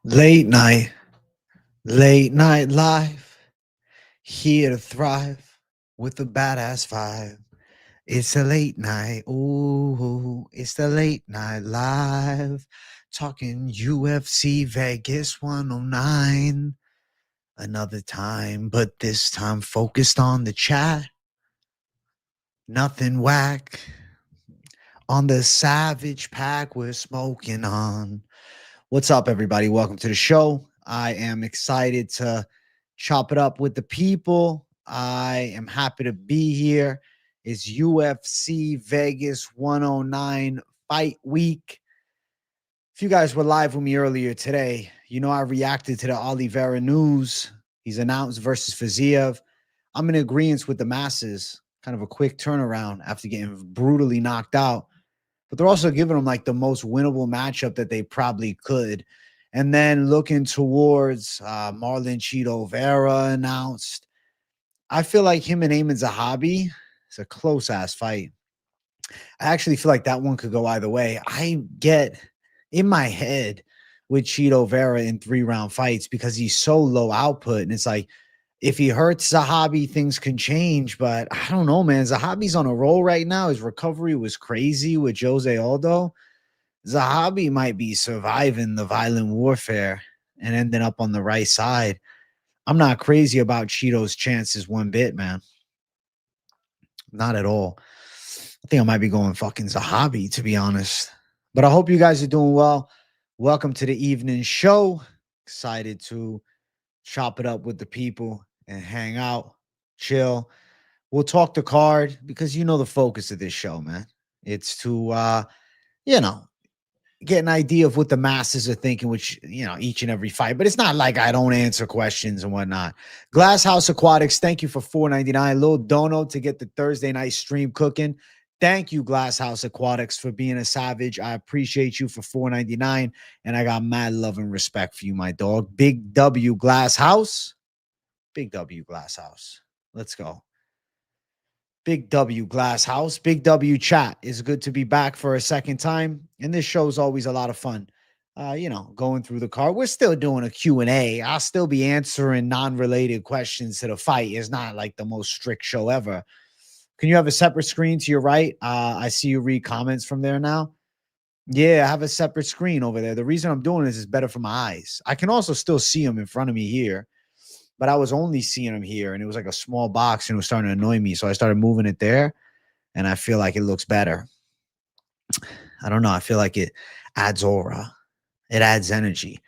Late night live, here to thrive with a badass vibe. It's a late night, ooh, it's the late night live, talking UFC Vegas 109. Another time, but this time focused on the chat. Nothing whack. On the Savage Pack, we're smoking on. What's up, everybody? Welcome to the show. I am excited to chop it up with the people. I am happy to be here. It's UFC Vegas 109 fight week. If you guys were live with me earlier today, you know I reacted to the Oliveira news. He's announced versus Fiziev. I'm in agreement with the masses. Kind of a quick turnaround after getting brutally knocked out. But they're also giving him like the most winnable matchup that they probably could. And then looking towards Marlon Chito Vera announced. I feel like him and Eamon Zahabi, it's a close ass fight. I actually feel like that one could go either way. I get in my head with Chito Vera in 3-round fights because he's so low output. And it's like, if he hurts Zahabi, things can change. But I don't know, man. Zahabi's on a roll right now. His recovery was crazy with Jose Aldo. Zahabi might be surviving the violent warfare and ending up on the right side. I'm not crazy about Chito's chances one bit, man. Not at all. I think I might be going fucking Zahabi, to be honest. But I hope you guys are doing well. Welcome to the evening show. Excited to chop it up with the people and hang out, chill. We'll talk the card because you know the focus of this show, man. It's to get an idea of what the masses are thinking, which, each and every fight. But it's not like I don't answer questions and whatnot. Glass House Aquatics, thank you for $4.99. Little dono to get the Thursday night stream cooking. Thank you, Glass House Aquatics, for being a savage. I appreciate you for $4.99. And I got mad love and respect for you, my dog. Big W Glass House. Big W Glass House. Let's go. Big W Glass House. Big W chat. Is good to be back for a second time. And this show is always a lot of fun. Going through the card. We're still doing a Q&A. I'll still be answering non-related questions to the fight. It's not like the most strict show ever. Can you have a separate screen to your right? I see you read comments from there now. Yeah, I have a separate screen over there. The reason I'm doing this is better for my eyes. I can also still see them in front of me here. But I was only seeing them here, and it was like a small box, and it was starting to annoy me. So I started moving it there, and I feel like it looks better. I don't know. I feel like it adds aura. It adds energy.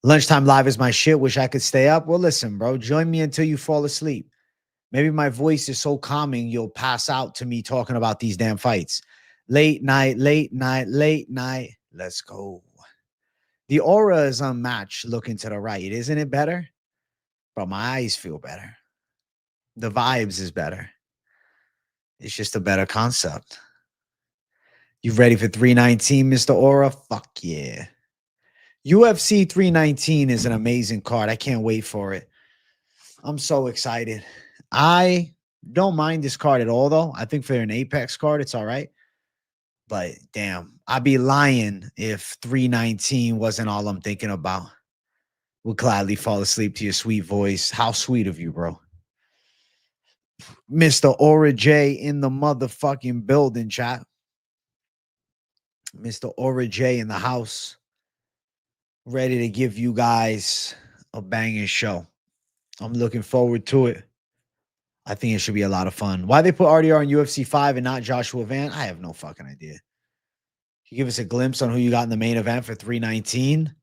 Lunchtime live is my shit. Wish I could stay up. Well, listen, bro. Join me until you fall asleep. Maybe my voice is so calming you'll pass out to me talking about these damn fights. Late night, late night, late night. Let's go. The aura is unmatched looking to the right. Isn't it better? But my eyes feel better. The vibes is better. It's just a better concept. You ready for 319, Mr. Aura? Fuck yeah. UFC 319 is an amazing card. I can't wait for it. I'm so excited. I don't mind this card at all, though. I think for an Apex card, it's all right. But damn, I'd be lying if 319 wasn't all I'm thinking about. Would gladly fall asleep to your sweet voice. How sweet of you, bro. Mr. Aura J in the motherfucking building, chat. Mr. Aura J in the house. Ready to give you guys a banging show. I'm looking forward to it. I think it should be a lot of fun. Why they put RDR in UFC 5 and not Joshua Van? I have no fucking idea. Can you give us a glimpse on who you got in the main event for 319?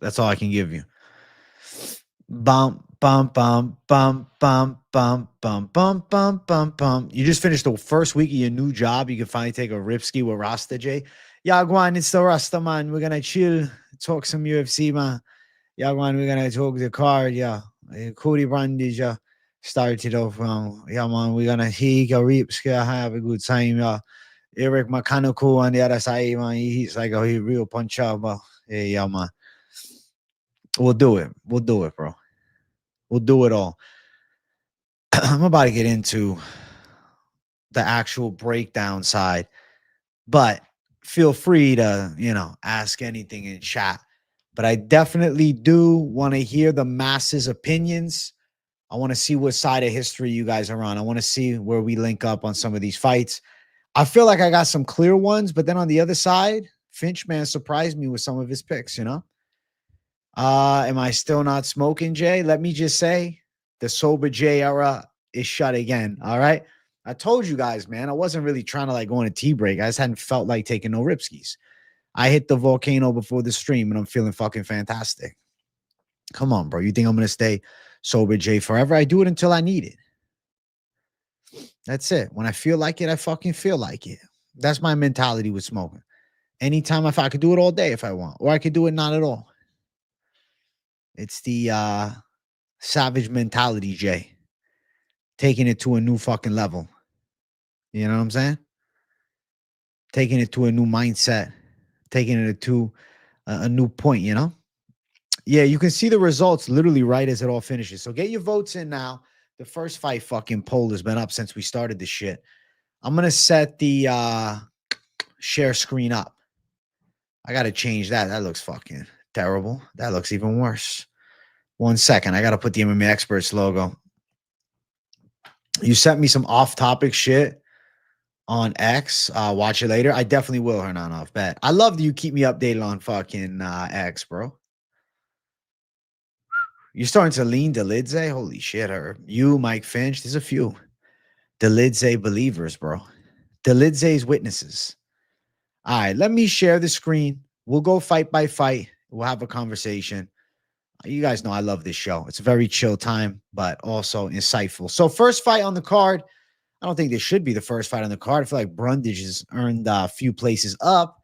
That's all I can give you. Bum, bum, bum, bum, bum, bum, bum, bum, bum, bum, bum. You just finished the first week of your new job. You can finally take a ripski with Rasta J. Yagwan, it's the Rasta, man. We're going to chill, talk some UFC, man. Yagwan, we're going to talk the card, yeah. Cody Brundage, yeah. Started off, yeah, man. We're going to take a ripski, have a good time, yeah. Eryk McConico on the other side, man. He's like a real punch out, but yeah, man. We'll do it. We'll do it, bro. We'll do it all. I'm about to get into the actual breakdown side. But feel free to, ask anything in chat. But I definitely do want to hear the masses' opinions. I want to see what side of history you guys are on. I want to see where we link up on some of these fights. I feel like I got some clear ones, but then on the other side, Finch, man, surprised me with some of his picks, Am I still not smoking, Jay? Let me just say the sober Jay era is shut again. All right. I told you guys, man, I wasn't really trying to like go on a tea break. I just hadn't felt like taking no ripskis. I hit the volcano before the stream and I'm feeling fucking fantastic. Come on, bro. You think I'm going to stay sober Jay forever? I do it until I need it. That's it. When I feel like it, I fucking feel like it. That's my mentality with smoking. Anytime I could do it all day if I want, or I could do it not at all. It's the savage mentality, Jay. Taking it to a new fucking level. You know what I'm saying? Taking it to a new mindset. Taking it to a new point, Yeah, you can see the results literally right as it all finishes. So get your votes in now. The first fight fucking poll has been up since we started this shit. I'm going to set the share screen up. I got to change that. That looks fucking terrible. That looks even worse. 1 second. I got to put the MMA Experts logo. You sent me some off-topic shit on X. Watch it later. I definitely will, Hernandez. Bet. I love that you keep me updated on fucking X, bro. You're starting to lean Dolidze? Holy shit, you, Mike Finch. There's a few Dolidze believers, bro. Dolidze's witnesses. All right, let me share the screen. We'll go fight by fight. We'll have a conversation. You guys know I love this show. It's a very chill time, but also insightful. So first fight on the card. I don't think this should be the first fight on the card. I feel like Brundage has earned a few places up,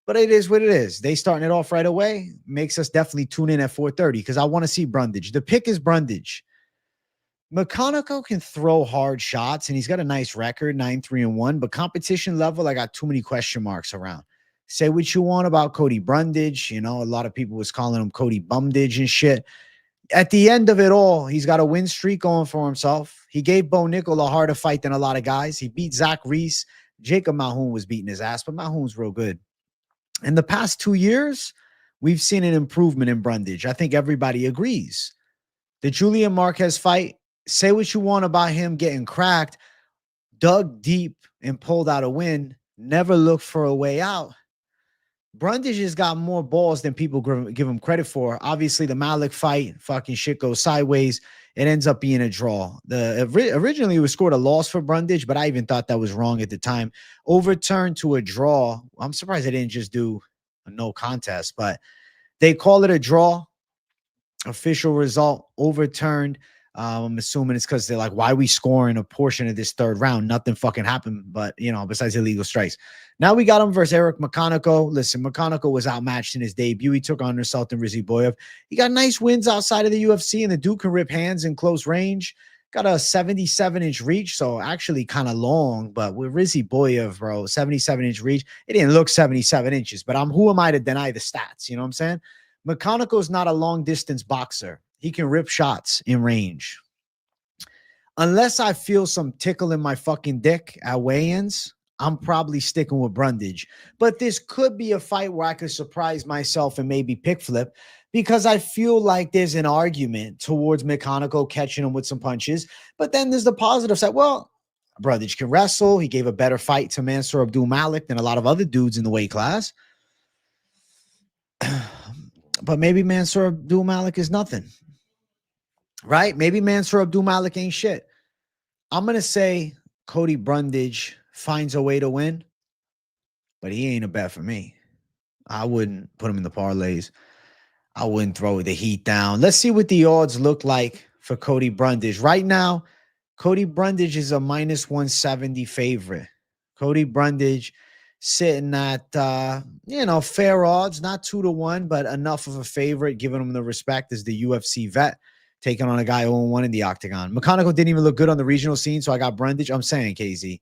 but it is what it is. They starting it off right away. Makes us definitely tune in at 4:30 because I want to see Brundage. The pick is Brundage. McConico can throw hard shots, and he's got a nice record, 9-3-1, but competition level, I got too many question marks around. Say what you want about Cody Brundage. A lot of people was calling him Cody Bumdage and shit. At the end of it all, he's got a win streak going for himself. He gave Bo Nickel a harder fight than a lot of guys. He beat Zach Reese. Jacob Malhoun was beating his ass, but Malhoun's real good. In the past 2 years, we've seen an improvement in Brundage. I think everybody agrees. The Julian Marquez fight, say what you want about him getting cracked, dug deep and pulled out a win, never looked for a way out. Brundage has got more balls than people give him credit for. Obviously, the Malik fight, fucking shit goes sideways. It ends up being a draw. Originally, it was scored a loss for Brundage, but I even thought that was wrong at the time. Overturned to a draw. I'm surprised they didn't just do a no contest, but they call it a draw. Official result overturned. I'm assuming it's because they're like, why are we scoring a portion of this third round? Nothing fucking happened, but, besides illegal strikes. Now we got him versus Eryk McConico. Listen, McConico was outmatched in his debut. He took on Sultan Riziboyev. He got nice wins outside of the UFC, and the dude can rip hands in close range. Got a 77-inch reach, so actually kind of long, but with Riziboyev, bro, 77-inch reach. It didn't look 77 inches, but who am I to deny the stats? You know what I'm saying? McConico's not a long-distance boxer. He can rip shots in range. Unless I feel some tickle in my fucking dick at weigh-ins, I'm probably sticking with Brundage. But this could be a fight where I could surprise myself and maybe pick flip because I feel like there's an argument towards McConico catching him with some punches. But then there's the positive side. Well, Brundage can wrestle. He gave a better fight to Mansour Abdul Malik than a lot of other dudes in the weight class. But maybe Mansour Abdul Malik is nothing. Right? Maybe Mansour Abdul Malik ain't shit. I'm going to say Cody Brundage finds a way to win, but he ain't a bet for me. I wouldn't put him in the parlays. I wouldn't throw the heat down. Let's see what the odds look like for Cody Brundage. Right now, Cody Brundage is a minus 170 favorite. Cody Brundage sitting at, fair odds, not 2-1, but enough of a favorite, giving him the respect as the UFC vet, taking on a guy 0-1 in the octagon. McConico didn't even look good on the regional scene, so I got Brundage. I'm saying, KZ.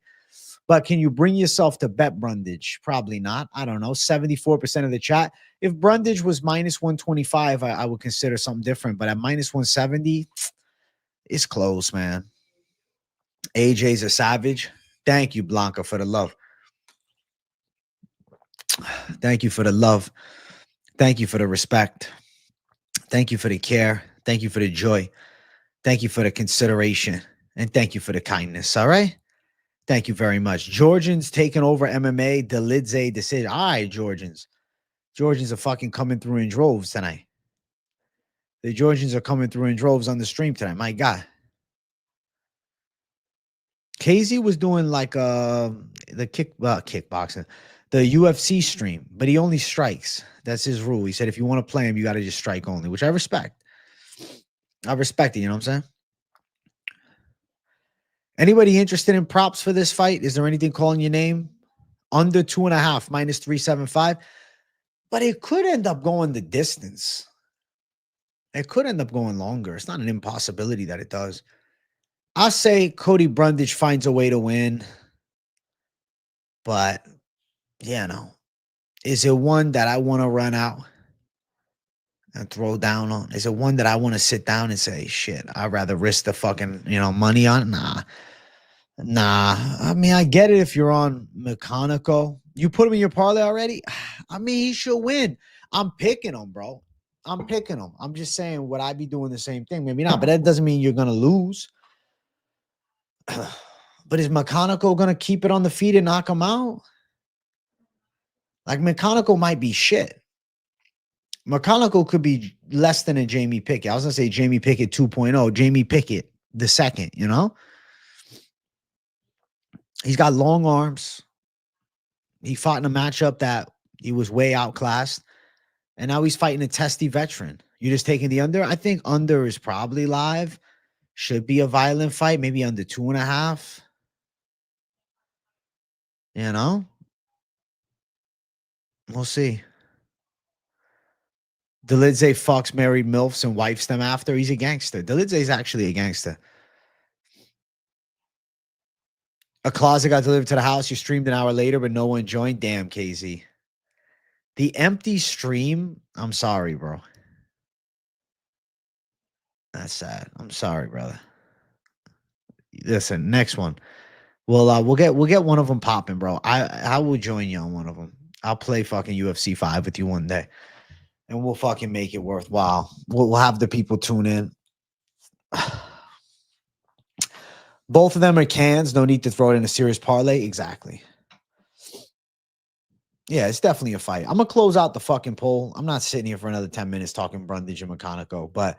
But can you bring yourself to bet Brundage? Probably not. I don't know. 74% of the chat. If Brundage was minus 125, I would consider something different. But at minus 170, it's close, man. AJ's a savage. Thank you, Blanca, for the love. Thank you for the love. Thank you for the respect. Thank you for the care. Thank you for the joy. Thank you for the consideration. And thank you for the kindness. All right? Thank you very much. Georgians taking over MMA. Dolidze decision. All right, Georgians. Georgians are fucking coming through in droves tonight. The Georgians are coming through in droves on the stream tonight. My God. KZ was doing like the kickboxing, the UFC stream, but he only strikes. That's his rule. He said if you want to play him, you got to just strike only, which I respect. I respect it, you know what I'm saying? Anybody interested in props for this fight? Is there anything calling your name? Under 2.5, minus 375. But it could end up going the distance. It could end up going longer. It's not an impossibility that it does. I'll say Cody Brundage finds a way to win. But, you know, is it one that I want to run out and throw down on? Is it one that I want to sit down and say, shit, I'd rather risk the fucking, money on? Nah. I mean, I get it if you're on McConico. You put him in your parlay already? I mean, he should win. I'm picking him, bro. I'm picking him. I'm just saying, would I be doing the same thing? Maybe not, but that doesn't mean you're going to lose. But is McConico going to keep it on the feet and knock him out? Like, McConico might be shit. McConico could be less than a Jamie Pickett. I was going to say Jamie Pickett 2.0. Jamie Pickett the second, He's got long arms. He fought in a matchup that he was way outclassed. And now he's fighting a testy veteran. You're just taking the under? I think under is probably live. Should be a violent fight. Maybe under 2.5. We'll see. Dolidze fucks married MILFs and wipes them after. He's a gangster. Dolidze is actually a gangster. A closet got delivered to the house. You streamed an hour later, but no one joined. Damn, KZ. The empty stream. I'm sorry, bro. That's sad. I'm sorry, brother. Listen, next one. Well, we'll get one of them popping, bro. I will join you on one of them. I'll play fucking UFC 5 with you one day, and we'll fucking make it worthwhile. We'll have the people tune in. Both of them are cans. No need to throw it in a serious parlay. Exactly. Yeah, it's definitely a fight. I'm going to close out the fucking poll. I'm not sitting here for another 10 minutes talking Brundage and McConico, but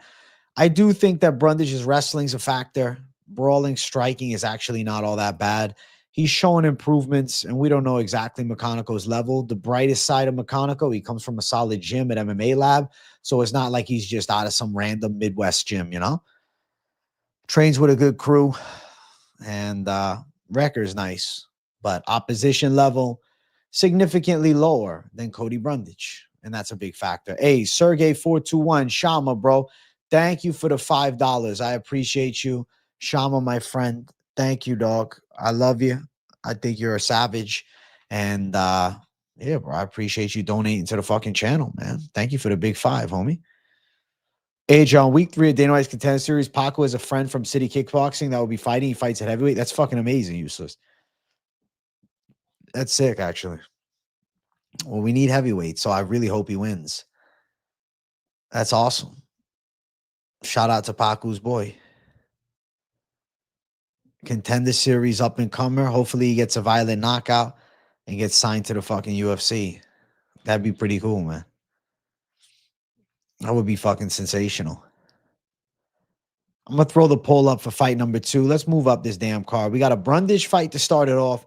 I do think that Brundage's wrestling is a factor. Brawling, striking is actually not all that bad. He's showing improvements, and we don't know exactly McConico's level. The brightest side of McConico, he comes from a solid gym at MMA Lab, so it's not like he's just out of some random Midwest gym, Trains with a good crew, and record's nice, but opposition level significantly lower than Cody Brundage, and that's a big factor. Hey, Sergey 421 Shama, bro, thank you for the $5. I appreciate you, Shama, my friend. Thank you, dog. I love you. I think you're a savage, and yeah, bro, I appreciate you donating to the fucking channel, man. Thank you for the big 5, homie. Age on week 3 of Dana White's Contender Series, Paco is a friend from City Kickboxing that will be fighting. He fights at heavyweight. That's fucking amazing, Useless. That's sick, actually. Well, we need heavyweight, so I really hope he wins. That's awesome. Shout out to Pacu's boy. Contender Series up and comer. Hopefully he gets a violent knockout and gets signed to the fucking UFC. That'd be pretty cool, man. That would be fucking sensational. I'm going to throw the poll up for fight number 2. Let's move up this damn card. We got a Brundage fight to start it off.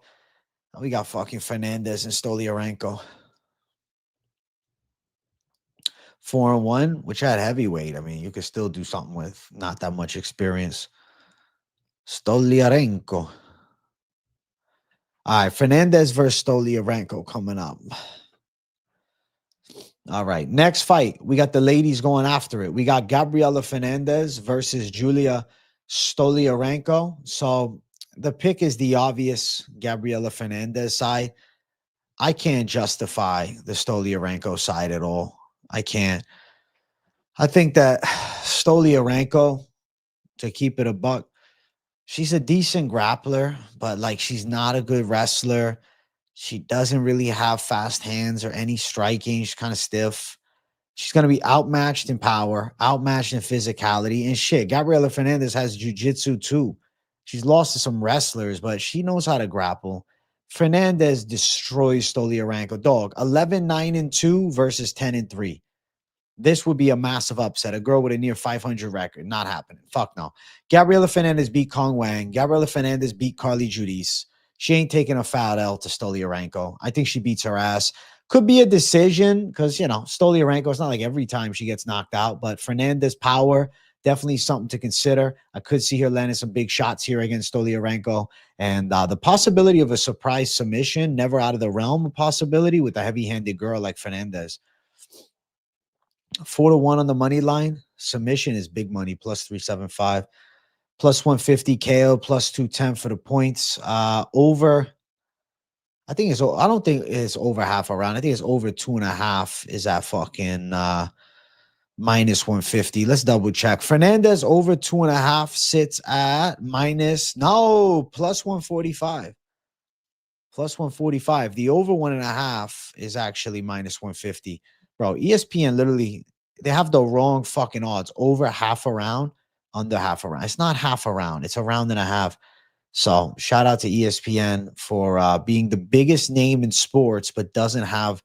We got fucking Fernandes and Stoliarenko. 4-1, which had heavyweight. I mean, you could still do something with not that much experience. Stoliarenko. All right, Fernandes versus Stoliarenko coming up. All right, next fight. We got the ladies going after it. We got Gabriela Fernandes versus Julia Stoliarenko. So the pick is the obvious Gabriela Fernandes side. I can't justify the Stoliarenko side at all. I can't. I think that Stoliarenko, to keep it a buck, she's a decent grappler, but like she's not a good wrestler. She doesn't really have fast hands or any striking. She's kind of stiff. She's going to be outmatched in power, outmatched in physicality, and shit. Gabriela Fernandes has jiu-jitsu too. She's lost to some wrestlers, but she knows how to grapple. Fernandes destroys Stoliarenko. Dog, 11-9-2 versus 10-3. This would be a massive upset. A girl with a near 500 record. Not happening. Fuck no. Gabriela Fernandes beat Kong Wang. Gabriela Fernandes beat Carly Judice. She ain't taking a foul L to Stoliarenko. I think she beats her ass. Could be a decision because, you know, Stoliarenko, it's not like every time she gets knocked out, but Fernandes' power, definitely something to consider. I could see her landing some big shots here against Stoliarenko. And the possibility of a surprise submission, never out of the realm of possibility with a heavy-handed girl like Fernandes. 4-1 on the money line. Submission is big money, plus 375. Plus 150 KO, plus 210 for the points. Over, I don't think it's over half a round. I think it's over 2.5 is at fucking minus 150. Let's double check. Fernandes over 2.5 sits at plus 145. Plus 145. The over 1.5 is actually minus 150. Bro, ESPN literally, they have the wrong fucking odds. Over half a round, under half a round. It's not half a round. It's a round and a half. So shout out to ESPN for being the biggest name in sports, but doesn't have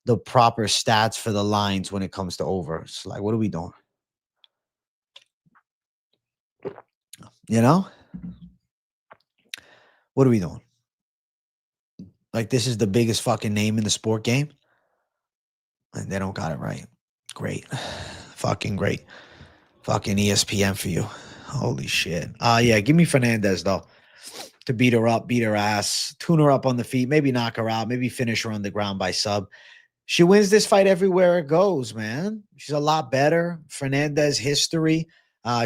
the proper stats for the lines when it comes to overs. Like, what are we doing? You know? What are we doing? Like, this is the biggest fucking name in the sport game, and they don't got it right. Great. Fucking great. Fucking ESPN for you. Holy shit. Yeah, give me Fernandes, though, to beat her up, beat her ass, tune her up on the feet, maybe knock her out, maybe finish her on the ground by sub. She wins this fight everywhere it goes, man. She's a lot better. Fernandes history.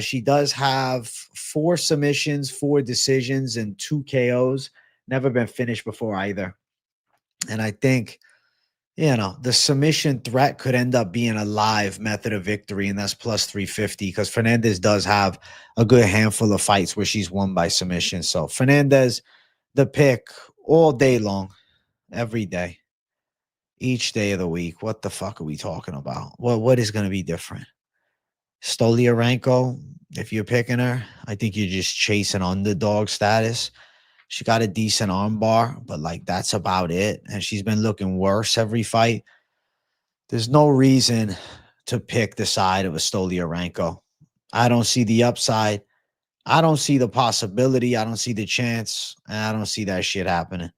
She does have 4 submissions, 4 decisions, and 2 KOs. Never been finished before either. And I think, you know, the submission threat could end up being a live method of victory, and that's plus 350 because Fernandes does have a good handful of fights where she's won by submission. So Fernandes, the pick all day long, every day, each day of the week. What the fuck are we talking about? What is going to be different? Stoliarenko, if you're picking her, I think you're just chasing underdog status. She got a decent armbar, but like that's about it. And she's been looking worse every fight. There's no reason to pick the side of a Stoliarenko. I don't see the upside. I don't see the possibility. I don't see the chance. And I don't see that shit happening.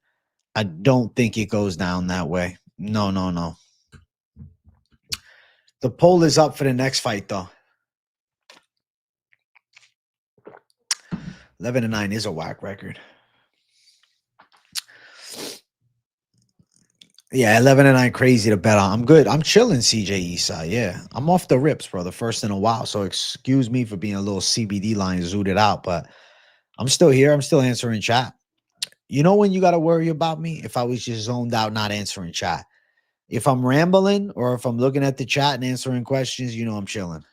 I don't think it goes down that way. No, no, no. The poll is up for the next fight, though. 11-9 is a whack record. Yeah, 11-9 crazy to bet on. I'm good. I'm chilling, CJ Isai. Yeah, I'm off the rips, bro. The first in a while. So excuse me for being a little CBD line zooted out, but I'm still here. I'm still answering chat. You know when you got to worry about me? If I was just zoned out, not answering chat. If I'm rambling or if I'm looking at the chat and answering questions, you know I'm chilling.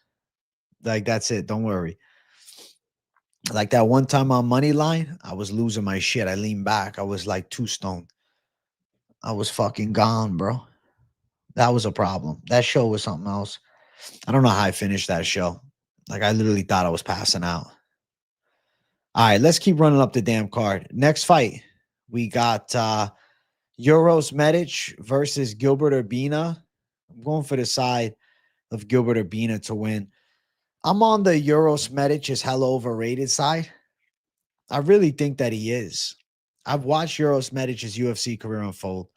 Like, that's it. Don't worry. Like that one time on money line, I was losing my shit. I leaned back. I was like 2 stone. I was fucking gone, bro. That was a problem. That show was something else. I don't know how I finished that show. Like, I literally thought I was passing out. All right, let's keep running up the damn card. Next fight, we got Uros Medic versus Gilbert Urbina. I'm going for the side of Gilbert Urbina to win. I'm on the Uros Medic is hella overrated side. I really think that he is. I've watched Uros Medic's UFC career unfold.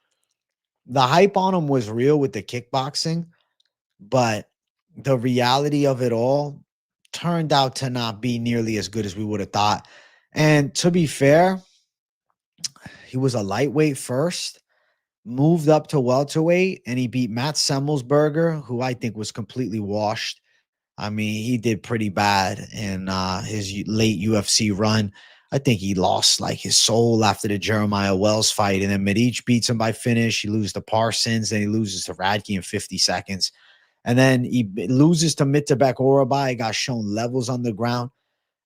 The hype on him was real with the kickboxing, but the reality of it all turned out to not be nearly as good as we would have thought. And to be fair, he was a lightweight first, moved up to welterweight, and he beat Matt Semmelsberger, who I think was completely washed. I mean, he did pretty bad in his late UFC run. I think he lost like his soul after the Jeremiah Wells fight. And then Medic beats him by finish. He loses to Parsons. Then he loses to Radke in 50 seconds. And then he loses to Mitabek Orabai. Got shown levels on the ground.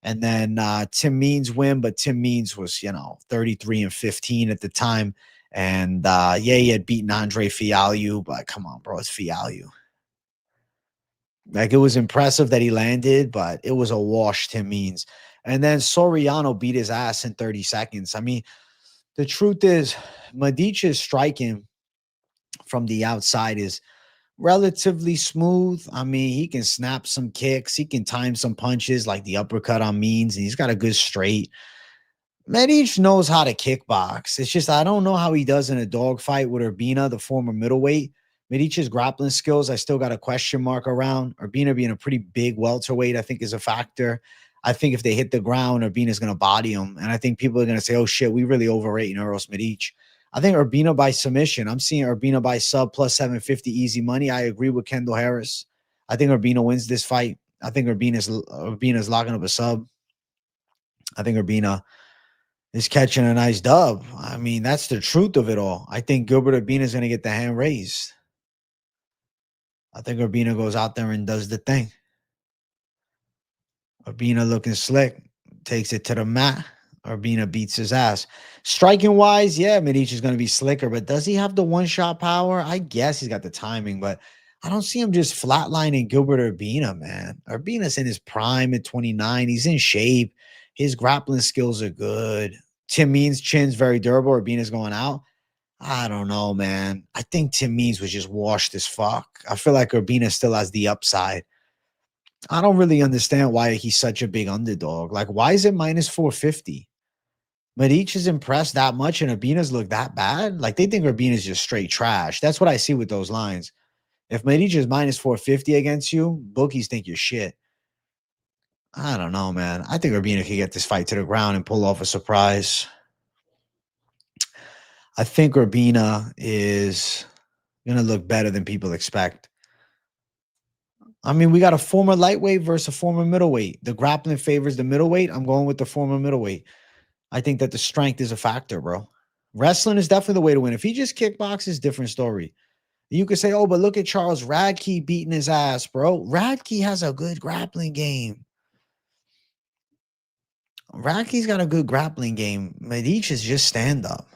And then Tim Means win. But Tim Means was, 33-15 at the time. And yeah, he had beaten Andre Fialho, but come on, bro, it's Fialho. Like, it was impressive that he landed, but it was a wash, Tim Means. And then Soriano beat his ass in 30 seconds. I mean, the truth is, Medic's striking from the outside is relatively smooth. I mean, he can snap some kicks. He can time some punches like the uppercut on Means, and he's got a good straight. Medic knows how to kickbox. It's just I don't know how he does in a dogfight with Urbina, the former middleweight. Medic's grappling skills, I still got a question mark around. Urbina being a pretty big welterweight, I think, is a factor. I think if they hit the ground, Urbina's going to body him. And I think people are going to say, oh, shit, we really overrating Uros Medic. I think Urbina by submission. I'm seeing Urbina by sub plus 750 easy money. I agree with Kendall Harris. I think Urbina wins this fight. I think Urbina's locking up a sub. I think Urbina is catching a nice dub. I mean, that's the truth of it all. I think Gilbert Urbina is going to get the hand raised. I think Urbina goes out there and does the thing. Urbina looking slick, takes it to the mat. Urbina beats his ass. Striking wise, yeah, Medici is going to be slicker, but does he have the one-shot power? I guess he's got the timing, but I don't see him just flatlining Gilbert Urbina, man. Urbina's in his prime at 29. He's in shape. His grappling skills are good. Tim Means' chin's very durable. Urbina's going out. I don't know, man. I think Tim Means was just washed as fuck. I feel like Urbina still has the upside. I don't really understand why he's such a big underdog. Like, why is it minus 450? Medic is impressed that much and Urbina's look that bad? Like, they think Urbina's just straight trash. That's what I see with those lines. If Medic is minus 450 against you, bookies think you're shit. I don't know, man. I think Urbina could get this fight to the ground and pull off a surprise. I think Urbina is going to look better than people expect. I mean, we got a former lightweight versus a former middleweight. The grappling favors the middleweight. I'm going with the former middleweight. I think that the strength is a factor, bro. Wrestling is definitely the way to win. If he just kickboxes, different story. You could say, oh, but look at Charles Radke beating his ass, bro. Radke has a good grappling game. Radke's got a good grappling game. Medic is just stand-up.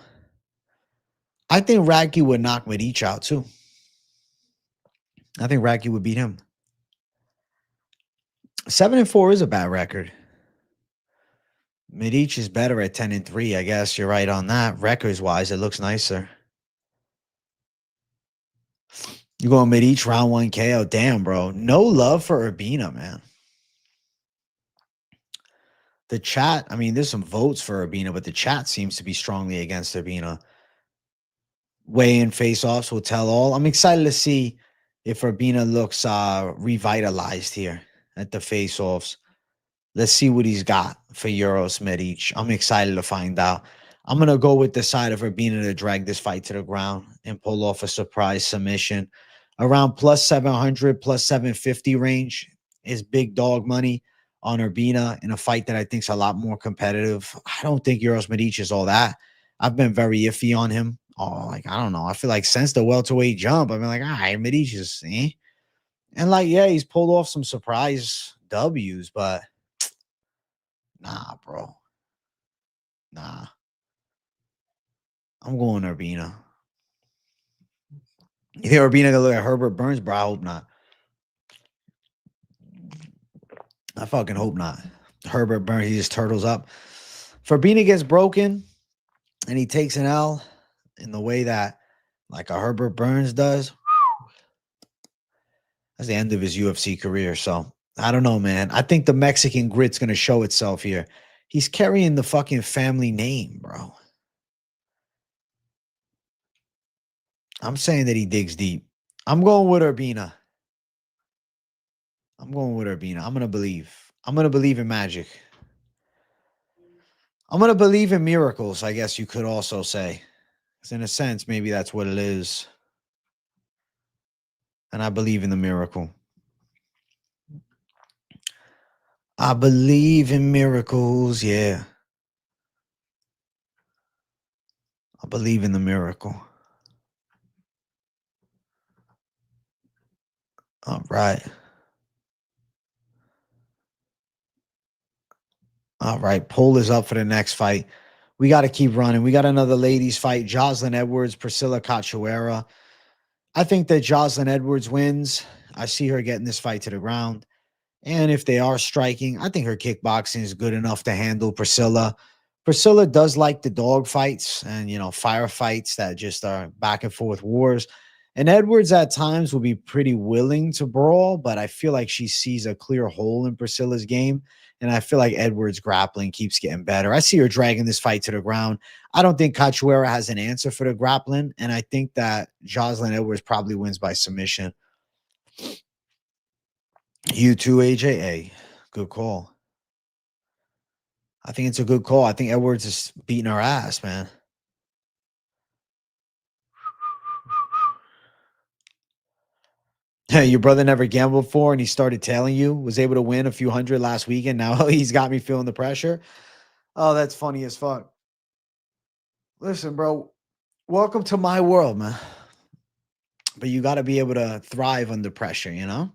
I think Radke would knock Medic out, too. I think Radke would beat him. 7-4 is a bad record. Medic is better at 10-3. I guess you're right on that. Records-wise, it looks nicer. You going Medic round 1 KO? Damn, bro. No love for Urbina, man. The chat, I mean, there's some votes for Urbina, but the chat seems to be strongly against Urbina. Weigh-in face-offs will tell all. I'm excited to see if Urbina looks revitalized here at the face-offs. Let's see what he's got for Uros Medic. I'm excited to find out. I'm going to go with the side of Urbina to drag this fight to the ground and pull off a surprise submission. Around plus 700, plus 750 range is big dog money on Urbina in a fight that I think is a lot more competitive. I don't think Uros Medic is all that. I've been very iffy on him. Oh, like, I don't know. I feel like since the welterweight jump, I've been like, all right, Medic is, eh? And like, yeah, he's pulled off some surprise W's, but nah, bro. Nah. I'm going Urbina. You think Urbina gonna look at Herbert Burns, bro? I hope not. I fucking hope not. Herbert Burns, he just turtles up. If Urbina gets broken and he takes an L in the way that like a Herbert Burns does, that's the end of his UFC career. So I don't know, man. I think the Mexican grit's gonna show itself here. He's carrying the fucking family name, bro. I'm saying that he digs deep. I'm going with Urbina. I'm going with Urbina. I'm going to believe. I'm going to believe in magic. I'm going to believe in miracles, I guess you could also say. Because in a sense, maybe that's what it is. And I believe in the miracle. I believe in miracles, yeah. I believe in the miracle. All right. All right. Poll is up for the next fight. We got to keep running. We got another ladies fight. Jocelyn Edwards, Priscilla Cachoeira. I think that Jocelyn Edwards wins. I see her getting this fight to the ground. And if they are striking, I think her kickboxing is good enough to handle Priscilla. Priscilla does like the dog fights and, firefights that just are back and forth wars. And Edwards at times will be pretty willing to brawl, but I feel like she sees a clear hole in Priscilla's game. And I feel like Edwards' grappling keeps getting better. I see her dragging this fight to the ground. I don't think Cachoeira has an answer for the grappling. And I think that Jocelyn Edwards probably wins by submission. You too, AJA. Good call. I think it's a good call. I think Edwards is beating her ass, man. Hey, your brother never gambled before and he started tailing you, was able to win a few hundred last weekend. Now he's got me feeling the pressure. Oh, that's funny as fuck. Listen, bro, welcome to my world, man. But you got to be able to thrive under pressure, you know?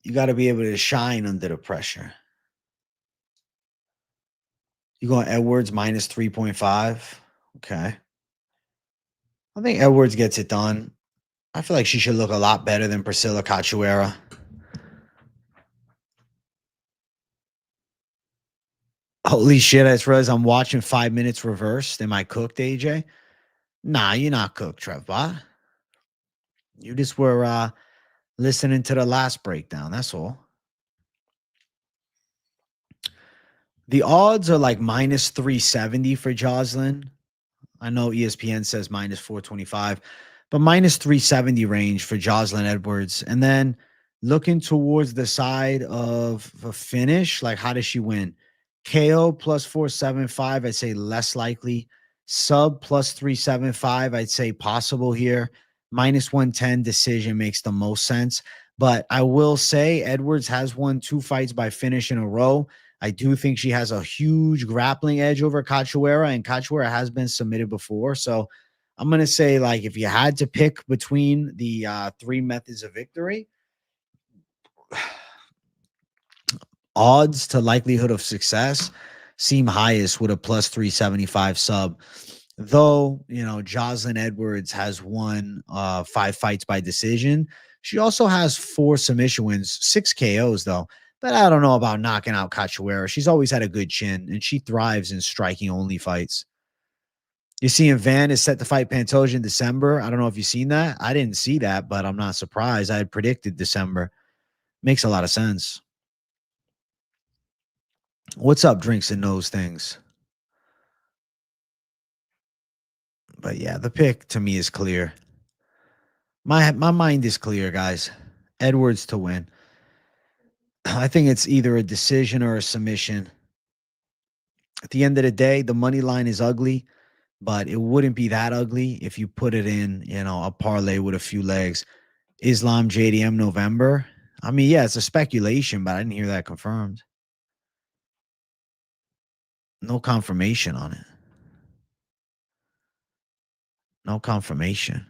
You got to be able to shine under the pressure. You going Edwards minus 3.5? Okay. I think Edwards gets it done. I feel like she should look a lot better than Priscilla Cachoeira. Holy shit, I just realized I'm watching 5 minutes reversed. Am I cooked, AJ? Nah, you're not cooked, Trevbot. You just were listening to the last breakdown. That's all. The odds are like minus 370 for Jocelyn. I know ESPN says minus 425, but minus 370 range for Jocelyn Edwards. And then looking towards the side of a finish, like how does she win? KO plus 475, I'd say less likely. Sub plus 375, I'd say possible here. Minus 110 decision makes the most sense. But I will say Edwards has won 2 fights by finish in a row. I do think she has a huge grappling edge over Cachoeira, and Cachoeira has been submitted before. So I'm going to say, like, if you had to pick between the 3 methods of victory, odds to likelihood of success seem highest with a plus 375 sub. Though, Jocelyn Edwards has won 5 fights by decision. She also has 4 submission wins, 6 KOs, though. But I don't know about knocking out Cachoeira. She's always had a good chin, and she thrives in striking-only fights. You're seeing Van is set to fight Pantoja in December. I don't know if you've seen that. I didn't see that, but I'm not surprised. I had predicted December. Makes a lot of sense. What's up, Drinks and Those Things? But yeah, the pick to me is clear. My mind is clear, guys. Edwards to win. I think it's either a decision or a submission. At the end of the day, the money line is ugly, but it wouldn't be that ugly if you put it in, a parlay with a few legs. Islam JDM November. I mean, yeah, it's a speculation, but I didn't hear that confirmed. No confirmation on it. No confirmation.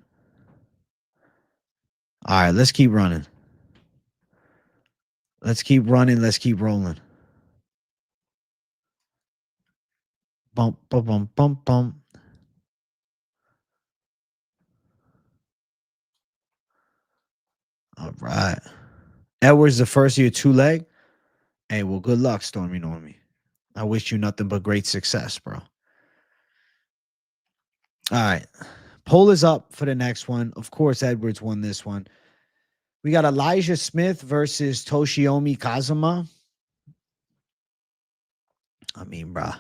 All right, let's keep running. Let's keep running. Let's keep rolling. Bump, bump, bump, bump, bump. All right. Edwards, the first year 2 leg. Hey, well, good luck, Stormy Normie. I wish you nothing but great success, bro. All right. Poll is up for the next one. Of course, Edwards won this one. We got Elijah Smith versus Toshiomi Kazama. I mean, bruh.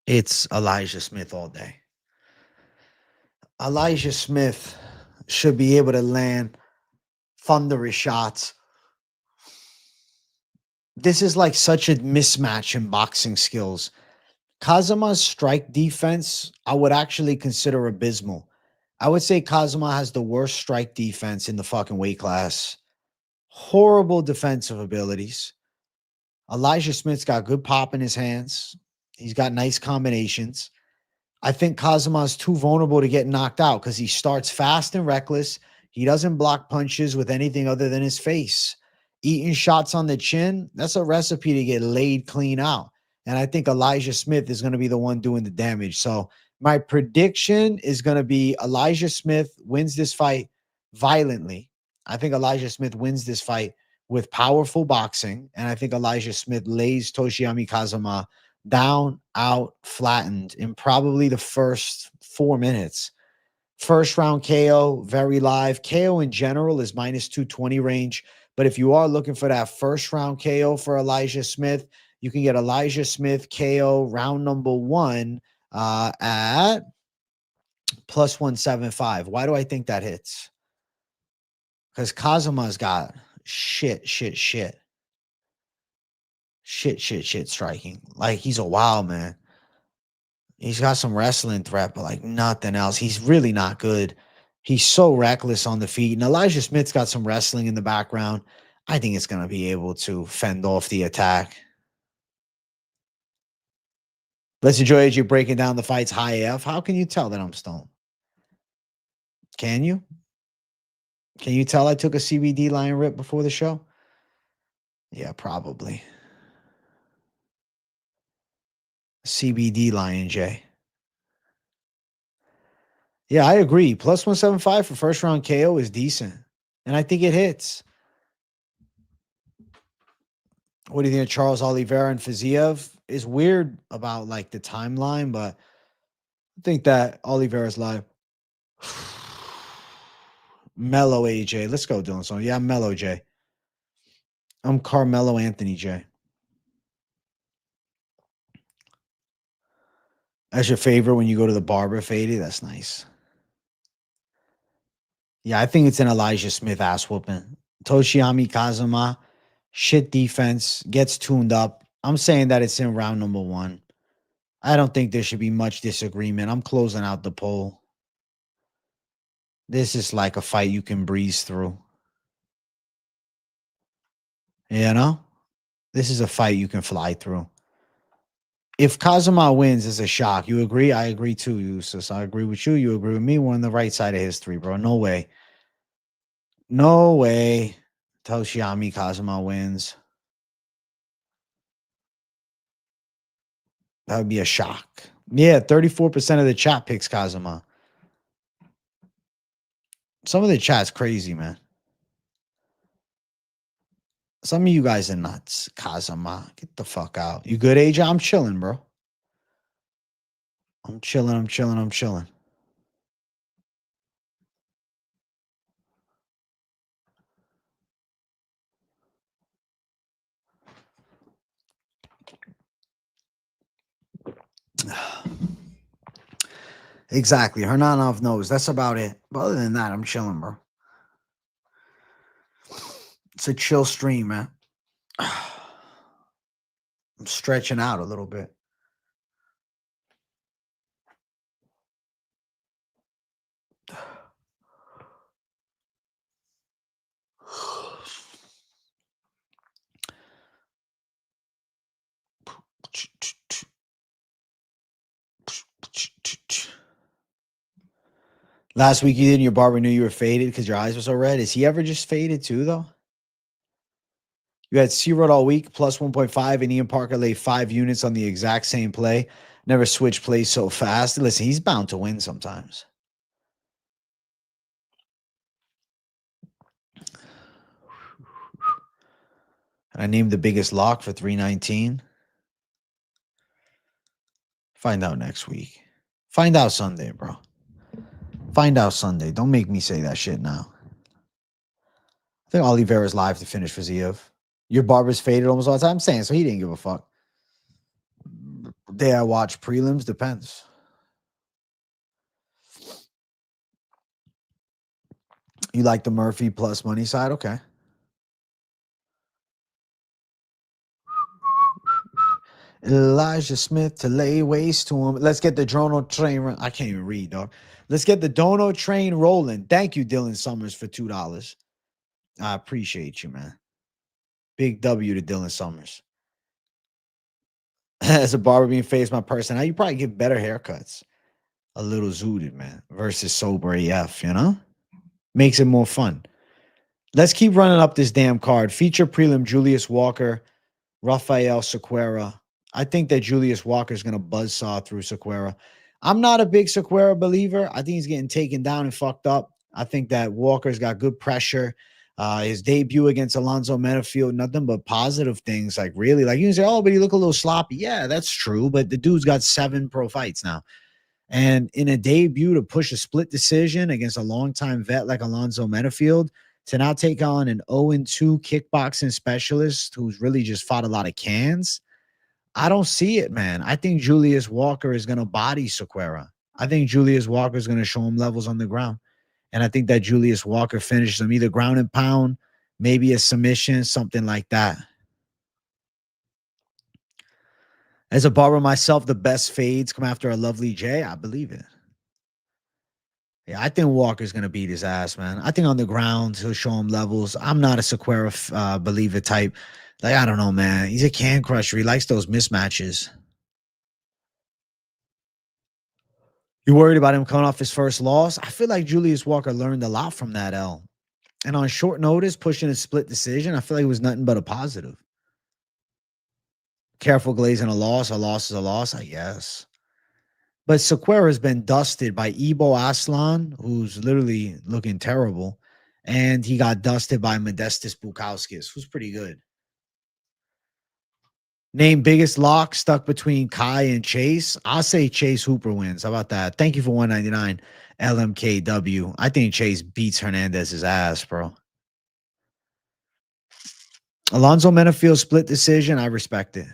It's Elijah Smith all day. Elijah Smith should be able to land thunderous shots. This is like such a mismatch in boxing skills. Kazama's strike defense, I would actually consider abysmal. I would say Kazama has the worst strike defense in the fucking weight class. Horrible defensive abilities. Elijah Smith's got good pop in his hands. He's got nice combinations. I think Kazama is too vulnerable to get knocked out because he starts fast and reckless. He doesn't block punches with anything other than his face. eating shots on the chin, that's a recipe to get laid clean out. And I think Elijah Smith is going to be the one doing the damage. So my prediction is going to be Elijah Smith wins this fight violently. I think Elijah Smith wins this fight with powerful boxing. And I think Elijah Smith lays Toshiami Kazama down, out, flattened in probably the first 4 minutes. First round KO, very live. KO in general is minus 220 range. But if you are looking for that first round KO for Elijah Smith, you can get Elijah Smith KO round number 1 at plus 175. Why do I think that hits? Because Kazama's got shit striking. Like, he's a wild man. He's got some wrestling threat, but like nothing else. He's really not good. He's so reckless on the feet. And Elijah Smith's got some wrestling in the background. I think it's going to be able to fend off the attack. Let's enjoy AJ breaking down the fights high AF. How can you tell that I'm stoned? Can you? Can you tell I took a CBD lion rip before the show? Yeah, probably. CBD lion J. Yeah, I agree. Plus 175 for first round KO is decent. And I think it hits. What do you think of Charles Oliveira and Fiziev? Is weird about like the timeline, but I think that Oliveira's live. Mellow AJ. Let's go, Dylan. So yeah, I'm Mellow J. I'm Carmelo Anthony J. That's your favorite when you go to the barber, Fady? That's nice. Yeah, I think it's an Elijah Smith ass whooping. Toshiami Kazama, shit defense, gets tuned up. I'm saying that it's in round number 1. I don't think there should be much disagreement. I'm closing out the poll. This is like a fight you can breeze through. You know? This is a fight you can fly through. If Kazama wins, it's a shock. You agree? I agree too, Usos. I agree with you. You agree with me. We're on the right side of history, bro. No way. No way. Toshiami Kazama wins. That would be a shock. Yeah, 34% of the chat picks Kazama. Some of the chat's crazy, man. Some of you guys are nuts. Kazama, get the fuck out. You good, AJ? I'm chilling, bro. I'm chilling. Exactly. Hernandez knows. That's about it. But other than that, I'm chilling, bro. It's a chill stream, man. I'm stretching out a little bit. Last week you did, and your barber knew you were faded because your eyes were so red. Is he ever just faded too, though? You had C-Road all week, plus 1.5, and Ian Parker laid 5 units on the exact same play. Never switched plays so fast. Listen, he's bound to win sometimes. I named the biggest lock for 319. Find out next week. Find out Sunday, bro. Find out Sunday. Don't make me say that shit now. I think Oliveira's live to finish Fiziev. Your barber's faded almost all the time. I'm saying, so he didn't give a fuck. Day I watch prelims, depends. You like the Murphy plus money side? Okay. Elijah Smith to lay waste to him. Let's get the Dono train. I can't even read, dog. Let's get the Dono train rolling. Thank you, Dylan Summers, for $2. I appreciate you, man. Big W to Dylan Summers. As a barber being faced my personality, you probably get better haircuts. A little zooted, man, versus sober AF, you know? Makes it more fun. Let's keep running up this damn card. Feature prelim Julius Walker, Rafael Cerqueira. I think that Julius Walker is going to buzzsaw through Cerqueira. I'm not a big Cerqueira believer. I think he's getting taken down and fucked up. I think that Walker's got good pressure. His debut against Alonzo Menifield, nothing but positive things. Like, really, like you can say, oh, but he look a little sloppy. Yeah, that's true. But the dude's got 7 pro fights now. And in a debut to push a split decision against a longtime vet like Alonzo Menifield, to now take on an 0-2 kickboxing specialist who's really just fought a lot of cans, I don't see it, man. I think Julius Walker is going to body Cerqueira. I think Julius Walker is going to show him levels on the ground. And I think that Julius Walker finishes him either ground and pound, maybe a submission, something like that. As a barber myself, the best fades come after a lovely J. I believe it. Yeah, I think Walker's going to beat his ass, man. I think on the ground, he'll show him levels. I'm not a Cerqueira believer type. Like, I don't know, man. He's a can crusher. He likes those mismatches. You worried about him coming off his first loss? I feel like Julius Walker learned a lot from that L. And on short notice, pushing a split decision, I feel like it was nothing but a positive. Careful glazing a loss is a loss, I guess. But Cerqueira has been dusted by Ibo Aslan, who's literally looking terrible. And he got dusted by Modestas Bukauskas, who's pretty good. Name biggest lock stuck between Kai and Chase. I'll say Chase Hooper wins. How about that? Thank you for 199 LMKW. I think Chase beats Hernandez's ass, bro. Alonzo Menifield split decision. I respect it.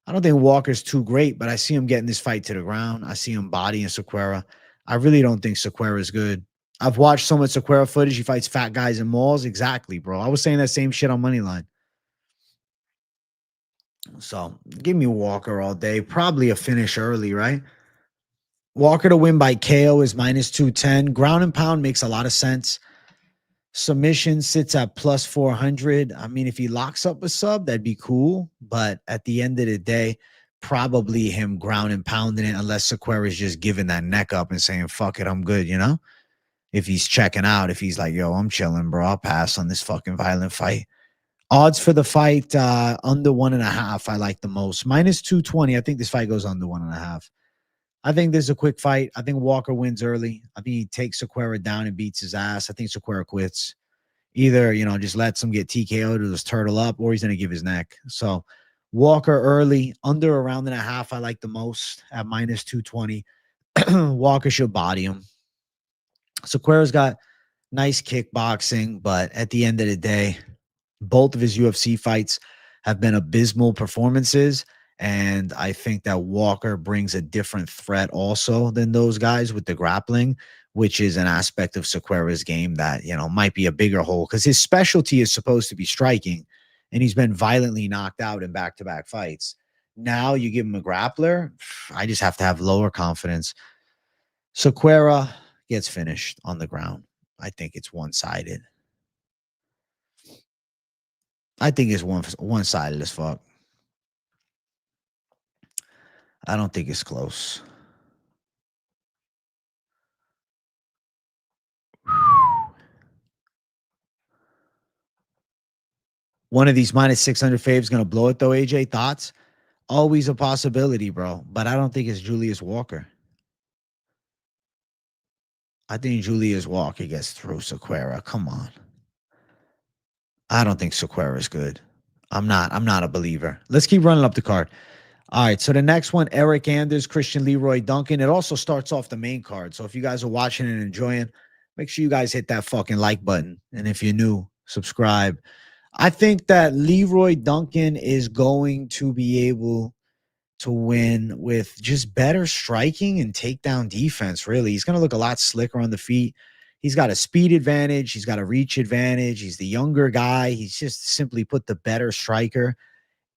I don't think Walker's too great, but I see him getting this fight to the ground. I see him bodying Cerqueira. I really don't think Cerqueira is good. I've watched so much Cerqueira footage. He fights fat guys in malls. Exactly, bro. I was saying that same shit on Moneyline. So give me Walker all day. Probably a finish early, right? Walker to win by KO is -210. Ground and pound makes a lot of sense. Submission sits at +400. I mean, if he locks up a sub, that'd be cool. But at the end of the day, probably him ground and pounding it, unless Cerqueira is just giving that neck up and saying, fuck it, I'm good, you know? If he's checking out, if he's like, yo, I'm chilling, bro. I'll pass on this fucking violent fight. Odds for the fight, under 1.5, I like the most. -220. I think this fight goes under 1.5. I think this is a quick fight. I think Walker wins early. I think he takes Cerqueira down and beats his ass. I think Cerqueira quits. Either, you know, just lets him get TKO'd or just turtle up, or he's going to give his neck. So Walker early, under a round and a half, I like the most at -220. Walker should body him. Cerqueira's got nice kickboxing, but at the end of the day, both of his UFC fights have been abysmal performances. And I think that Walker brings a different threat also than those guys with the grappling, which is an aspect of Cerqueira's game that, you know, might be a bigger hole because his specialty is supposed to be striking, and he's been violently knocked out in back-to-back fights. Now you give him a grappler, I just have to have lower confidence. Cerqueira gets finished on the ground. I think it's one-sided. I think it's one-sided as fuck. I don't think it's close. One of these -600 faves going to blow it, though, AJ. Thoughts? Always a possibility, bro. But I don't think it's Julius Walker. I think Julius Walker gets through Cerqueira. Come on. I don't think Cerqueira is good. I'm not a believer. Let's keep running up the card. All right, so the next one, Eryk Anders, Christian Leroy Duncan. It also starts off the main card. So if you guys are watching and enjoying, make sure you guys hit that fucking like button. And if you're new, subscribe. I think that Leroy Duncan is going to be able to win with just better striking and takedown defense, really. He's going to look a lot slicker on the feet. He's got a speed advantage. He's got a reach advantage. He's the younger guy. He's just simply put the better striker.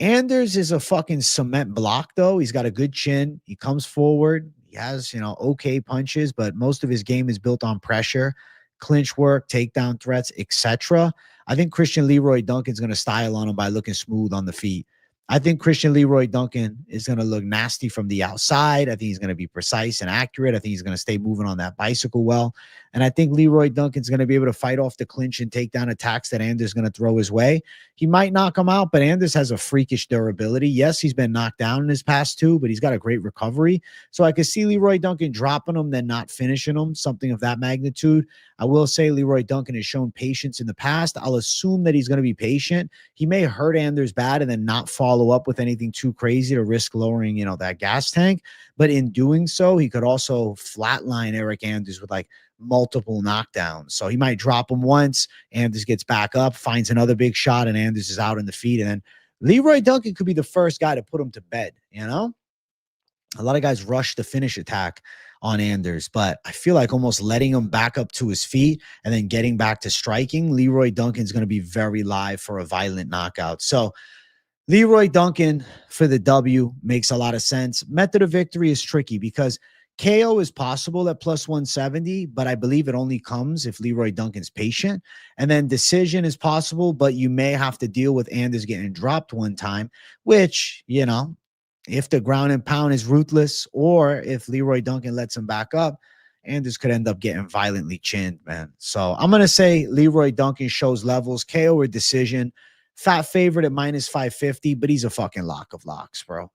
Anders is a fucking cement block, though. He's got a good chin. He comes forward. He has, you know, okay punches, but most of his game is built on pressure, clinch work, takedown threats, etc. I think Christian Leroy Duncan's going to style on him by looking smooth on the feet. I think Christian Leroy Duncan is going to look nasty from the outside. I think he's going to be precise and accurate. I think he's going to stay moving on that bicycle well. And I think Leroy Duncan's going to be able to fight off the clinch and take down attacks that Anders is going to throw his way. He might knock him out, but Anders has a freakish durability. Yes, he's been knocked down in his past two, but he's got a great recovery. So I could see Leroy Duncan dropping him, then not finishing him, something of that magnitude. I will say Leroy Duncan has shown patience in the past. I'll assume that he's going to be patient. He may hurt Anders bad and then not follow up with anything too crazy to risk lowering, that gas tank. But in doing so, he could also flatline Eryk Anders with like multiple knockdowns. So he might drop him once, Anders gets back up, finds another big shot, and Anders is out in the feet. And then Leroy Duncan could be the first guy to put him to bed, A lot of guys rush the finish attack on Anders, but I feel like almost letting him back up to his feet and then getting back to striking, Leroy Duncan's going to be very live for a violent knockout. So Leroy Duncan for the W makes a lot of sense. Method of victory is tricky because KO is possible at plus 170, but I believe it only comes if Leroy Duncan's patient. And then decision is possible, but you may have to deal with Anders getting dropped one time, which, if the ground and pound is ruthless or if Leroy Duncan lets him back up, Anders could end up getting violently chinned, man. So I'm going to say Leroy Duncan shows levels, KO or decision. Fat favorite at minus 550, but he's a fucking lock of locks, bro.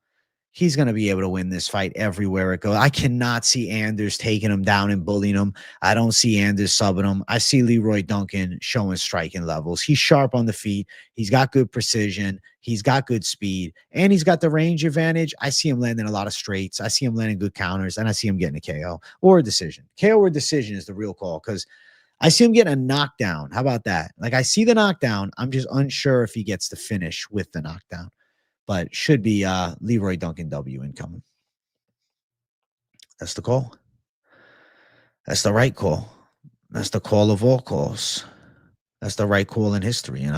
He's going to be able to win this fight everywhere it goes. I cannot see Anders taking him down and bullying him. I don't see Anders subbing him. I see Leroy Duncan showing striking levels. He's sharp on the feet. He's got good precision. He's got good speed. And he's got the range advantage. I see him landing a lot of straights. I see him landing good counters. And I see him getting a KO or a decision. KO or decision is the real call because I see him getting a knockdown. How about that? Like, I see the knockdown. I'm just unsure if he gets the finish with the knockdown. But should be Leroy Duncan W incoming. That's the call. That's the right call. That's the call of all calls. That's the right call in history,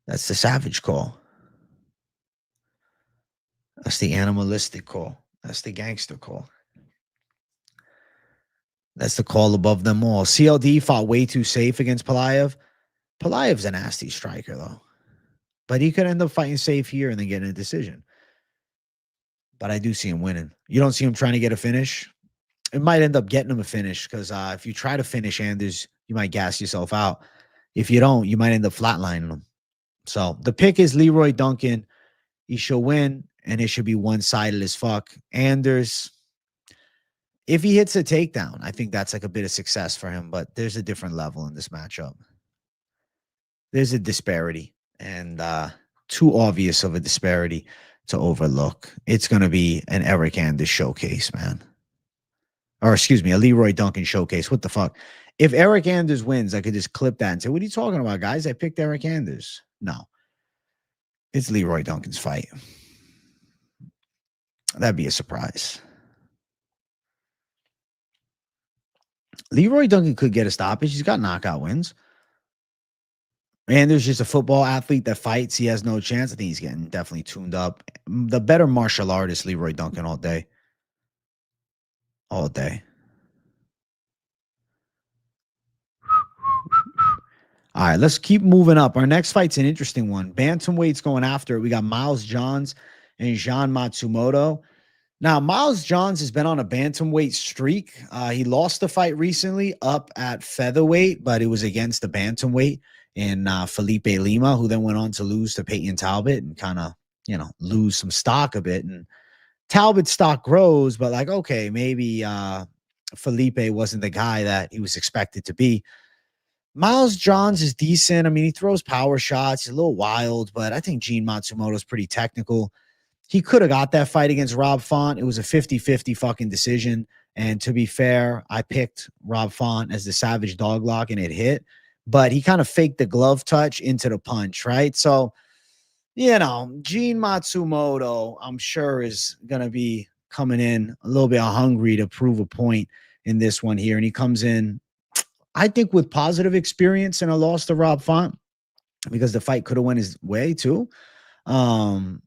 That's the savage call. That's the animalistic call. That's the gangster call. That's the call above them all. CLD fought way too safe against Pelayev. Pelayev's a nasty striker, though. But he could end up fighting safe here and then getting a decision. But I do see him winning. You don't see him trying to get a finish. It might end up getting him a finish because if you try to finish Anders, you might gas yourself out. If you don't, you might end up flatlining him. So the pick is Leroy Duncan. He should win, and it should be one-sided as fuck. Anders, if he hits a takedown, I think that's like a bit of success for him, but there's a different level in this matchup. There's a disparity, and too obvious of a disparity to overlook. It's going to be an Eryk Anders showcase, man. Or excuse me, a Leroy Duncan showcase. What the fuck? If Eryk Anders wins, I could just clip that and say, what are you talking about, guys? I picked Eryk Anders. No. It's Leroy Duncan's fight. That'd be a surprise. Leroy Duncan could get a stoppage. He's got knockout wins. Anders just a football athlete that fights. He has no chance. I think he's getting definitely tuned up. The better martial artist, Leroy Duncan, all day. All day. All right, let's keep moving up. Our next fight's an interesting one. Bantamweight's going after it. We got Miles Johns and Jean Matsumoto. Now, Miles Johns has been on a bantamweight streak. He lost the fight recently up at featherweight, but it was against the bantamweight in Felipe Lima, who then went on to lose to Peyton Talbot and kind of, lose some stock a bit. And Talbot's stock grows, but like, okay, maybe Felipe wasn't the guy that he was expected to be. Miles Johns is decent. I mean, he throws power shots. He's a little wild, but I think Jean Matsumoto is pretty technical. He could have got that fight against Rob Font. It was a 50-50 fucking decision. And to be fair, I picked Rob Font as the savage doglock and it hit. But he kind of faked the glove touch into the punch, right? So, Jean Matsumoto, I'm sure, is going to be coming in a little bit hungry to prove a point in this one here. And he comes in, I think, with positive experience in a loss to Rob Font because the fight could have went his way too. I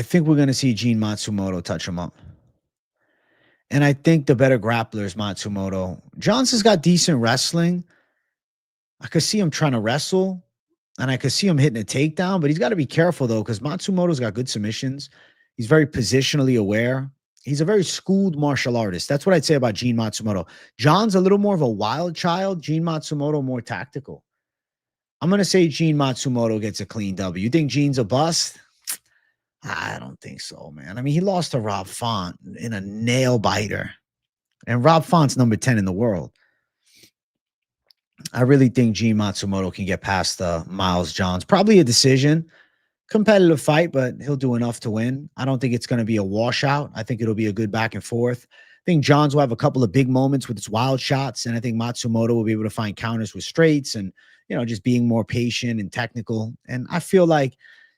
think we're going to see Jean Matsumoto touch him up. And I think the better grappler is Matsumoto. Johnson's got decent wrestling. I could see him trying to wrestle, and I could see him hitting a takedown, but he's got to be careful, though, because Matsumoto's got good submissions. He's very positionally aware. He's a very schooled martial artist. That's what I'd say about Gene Matsumoto. John's a little more of a wild child. Gene Matsumoto more tactical. I'm going to say Gene Matsumoto gets a clean W. You think Gene's a bust? I don't think so, man. I mean, he lost to Rob Font in a nail biter. And Rob Font's number 10 in the world. I really think Gene Matsumoto can get past Miles Johns. Probably a decision. Competitive fight, but he'll do enough to win. I don't think it's going to be a washout. I think it'll be a good back and forth. I think Johns will have a couple of big moments with his wild shots, and I think Matsumoto will be able to find counters with straights and, just being more patient and technical. And I feel like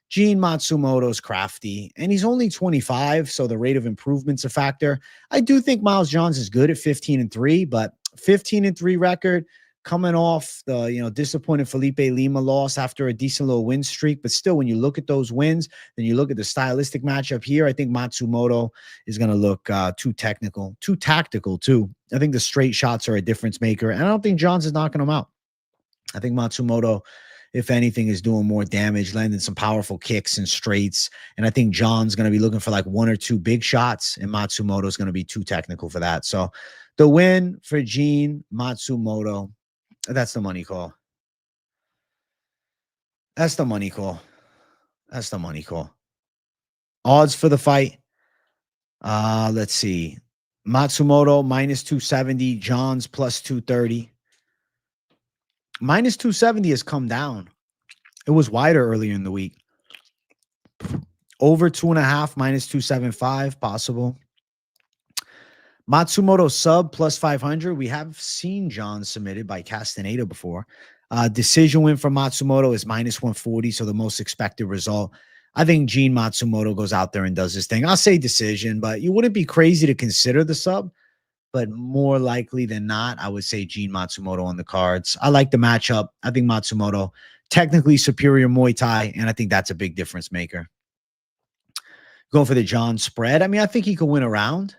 Gene Matsumoto's crafty, and he's only 25, so the rate of improvement's a factor. I do think Miles Johns is good at 15-3, but 15-3 record coming off the, disappointed Felipe Lima loss after a decent little win streak. But still, when you look at those wins, then you look at the stylistic matchup here, I think Matsumoto is going to look too technical, too tactical too. I think the straight shots are a difference maker, and I don't think Johns is knocking them out. I think Matsumoto, if anything, is doing more damage, landing some powerful kicks and straights. And I think John's going to be looking for like one or two big shots, and Matsumoto is going to be too technical for that. So the win for Gene Matsumoto, that's the money call. That's the money call. That's the money call. Odds for the fight. Let's see. Matsumoto minus 270, Johns plus 230. Minus 270 has come down. It was wider earlier in the week. Over 2.5, minus 275, possible. Matsumoto sub plus 500. We have seen John submitted by Castaneda before. Decision win for Matsumoto is minus 140, so the most expected result. I think Gene Matsumoto goes out there and does his thing. I'll say decision, but you wouldn't be crazy to consider the sub. But more likely than not, I would say Gene Matsumoto on the cards. I like the matchup. I think Matsumoto, technically superior Muay Thai, and I think that's a big difference maker. Going for the John spread. I mean, I think he could win a round,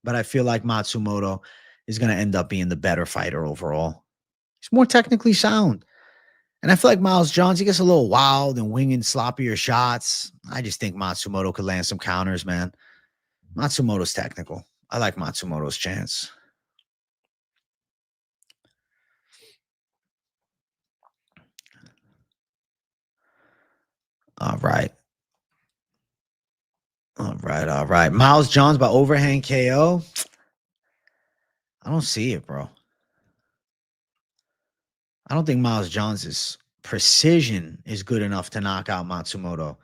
but I feel like Matsumoto is going to end up being the better fighter overall. He's more technically sound. And I feel like Miles Johns, he gets a little wild and winging sloppier shots. I just think Matsumoto could land some counters, man. Matsumoto's technical. I like Matsumoto's chance. All right. All right. Miles Johns by overhand KO. I don't see it, bro. I don't think Miles Johns' precision is good enough to knock out Matsumoto.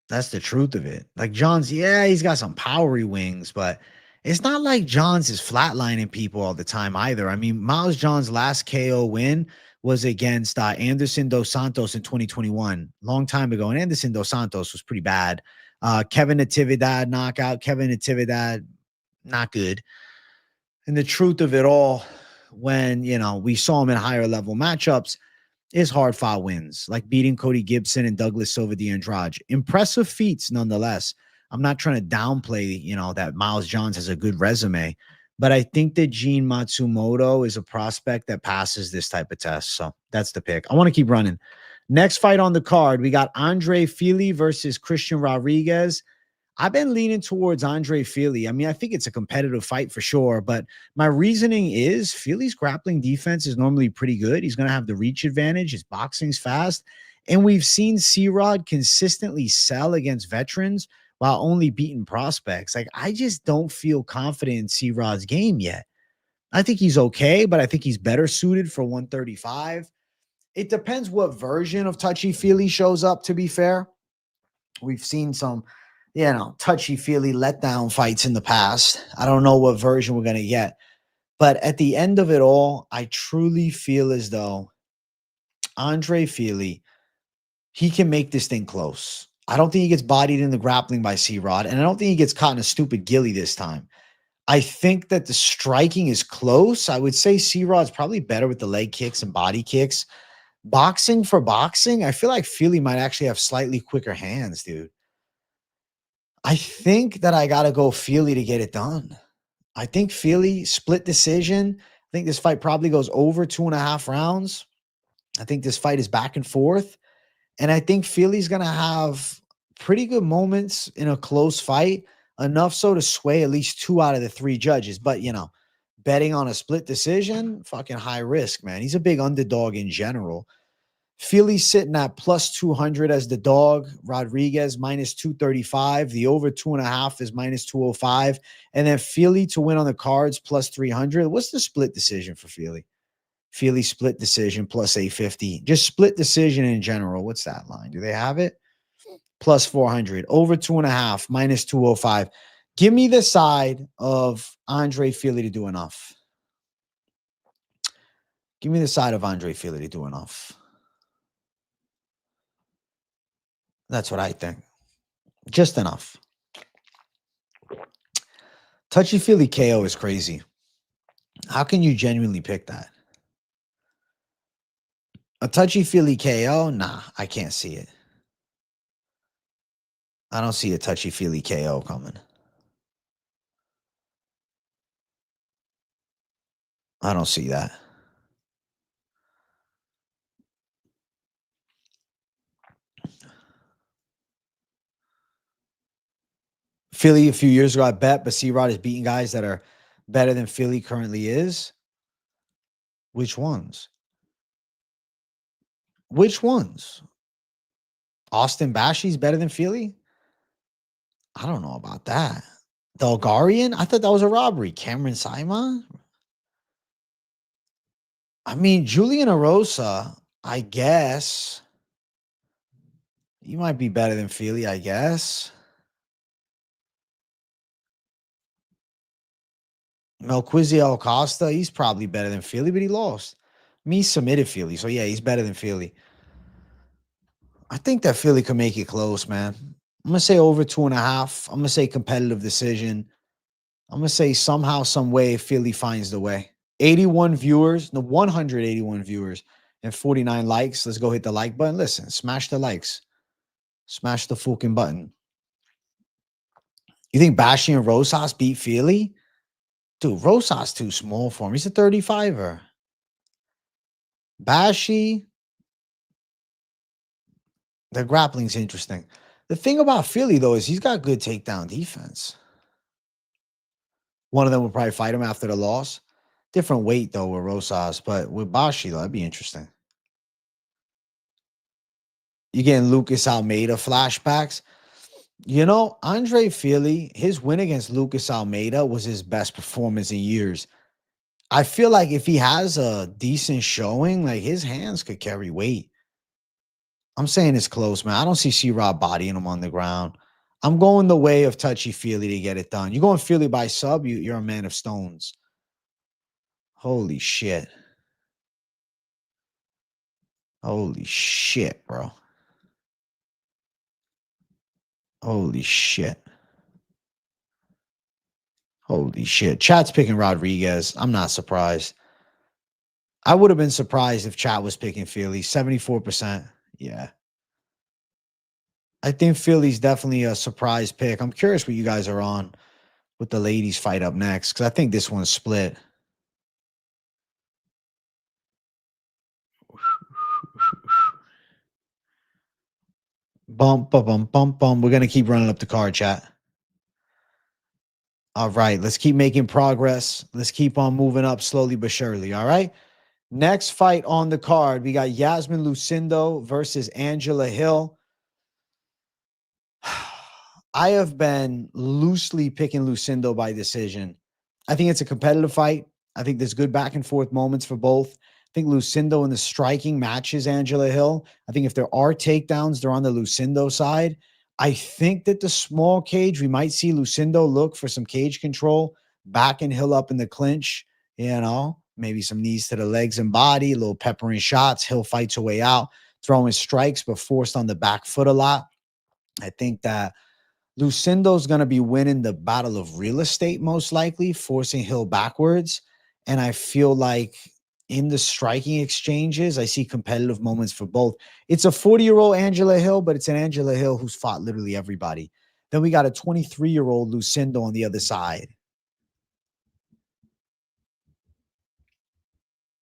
That's the truth of it. Like Johns, yeah, he's got some powery wings, but it's not like Johns is flatlining people all the time either. I mean, Miles Johns' last KO win was against Anderson Dos Santos in 2021, long time ago. And Anderson Dos Santos was pretty bad. Kevin Natividad knockout. Kevin Natividad, not good. And the truth of it all, when, we saw him in higher level matchups, is hard fought wins, like beating Cody Gibson and Douglas Silva de Andrade. Impressive feats nonetheless. I'm not trying to downplay, that Miles Johns has a good resume, but I think that Gene Matsumoto is a prospect that passes this type of test. So that's the pick. I want to keep running. Next fight on the card, we got Andre Fili versus Christian Rodriguez. I've been leaning towards Andre Fili. I mean, I think it's a competitive fight for sure, but my reasoning is Fili's grappling defense is normally pretty good. He's going to have the reach advantage. His boxing's fast. And we've seen C-Rod consistently sell against veterans while only beating prospects. Like, I just don't feel confident in C-Rod's game yet. I think he's okay, but I think he's better suited for 135. It depends what version of touchy-feely shows up, to be fair. We've seen some touchy-feely letdown fights in the past. I don't know what version we're going to get. But at the end of it all, I truly feel as though Andre Fili, he can make this thing close. I don't think he gets bodied in the grappling by C-Rod, and I don't think he gets caught in a stupid gilly this time. I think that the striking is close. I would say C-Rod's probably better with the leg kicks and body kicks. Boxing for boxing, I feel like Fili might actually have slightly quicker hands, dude. I think that I got to go Fili to get it done. I think Fili split decision. I think this fight probably goes over 2.5 rounds. I think this fight is back and forth. And I think Fili's going to have pretty good moments in a close fight, enough so to sway at least 2 out of the 3 judges. But, betting on a split decision, fucking high risk, man. He's a big underdog in general. Fili's sitting at plus 200 as the dog. Rodriguez minus 235. The over 2.5 is minus 205. And then Fili to win on the cards plus 300. What's the split decision for Fili? Fili split decision plus 850. Just split decision in general. What's that line? Do they have it? Plus 400. Over 2.5 minus 205. Give me the side of Andre Fili to do enough. Give me the side of Andre Fili to do enough. That's what I think. Just enough. Touchy-feely KO is crazy. How can you genuinely pick that? A touchy-feely KO? Nah, I can't see it. I don't see a touchy-feely KO coming. I don't see that. Fili a few years ago, I bet, but C-Rod is beating guys that are better than Fili currently is. Which ones? Which ones? Austin Bashi's better than Fili? I don't know about that. Bulgarian? I thought that was a robbery. Cameron Simon? I mean, Julian Arosa, I guess. He might be better than Fili, I guess. Melquizael Costa, he's probably better than Fili, but he lost. Me submitted Fili, so yeah, he's better than Fili. I think that Fili could make it close, man. I'm going to say over 2.5. I'm going to say competitive decision. I'm going to say somehow, some way, Fili finds the way. 81 viewers, no, 181 viewers and 49 likes. Let's go hit the like button. Listen, smash the likes. Smash the fucking button. You think Bashi and Rosas beat Fili? Dude, Rosas too small for him. He's a 35er. Bashi, the grappling's interesting. The thing about Fili, though, is he's got good takedown defense. One of them will probably fight him after the loss. Different weight, though, with Rosas. But with Bashi, though, that'd be interesting. You getting Lucas Almeida flashbacks? You know, Andre Fili, his win against Lucas Almeida was his best performance in years. I feel like if he has a decent showing, like his hands could carry weight. I'm saying it's close, man. I don't see C-Rod bodying him on the ground. I'm going the way of touchy-feely to get it done. You're going Fili by sub, you're a man of stones. Holy shit. Holy shit, bro. Holy shit. Holy shit. Chat's picking Rodriguez. I'm not surprised. I would have been surprised if Chat was picking Fili. 74%. Yeah. I think Fili's definitely a surprise pick. I'm curious what you guys are on with the ladies fight up next, because I think this one's split. Bump, bump, bump, bump. We're going to keep running up the card, Chat. All right, let's keep making progress. Let's keep on moving up slowly but surely, all right? Next fight on the card, we got Iasmin Lucindo versus Angela Hill. I have been loosely picking Lucindo by decision. I think it's a competitive fight. I think there's good back and forth moments for both. I think Lucindo in the striking matches Angela Hill. I think if there are takedowns, they're on the Lucindo side. I think that the small cage, we might see Lucindo look for some cage control, backing Hill up in the clinch, maybe some knees to the legs and body, a little peppering shots. Hill fights her way out, throwing strikes, but forced on the back foot a lot. I think that Lucindo's going to be winning the battle of real estate, most likely, forcing Hill backwards. And I feel like in the striking exchanges, I see competitive moments for both. It's a 40-year-old Angela Hill, but it's an Angela Hill who's fought literally everybody. Then we got a 23-year-old Lucindo on the other side.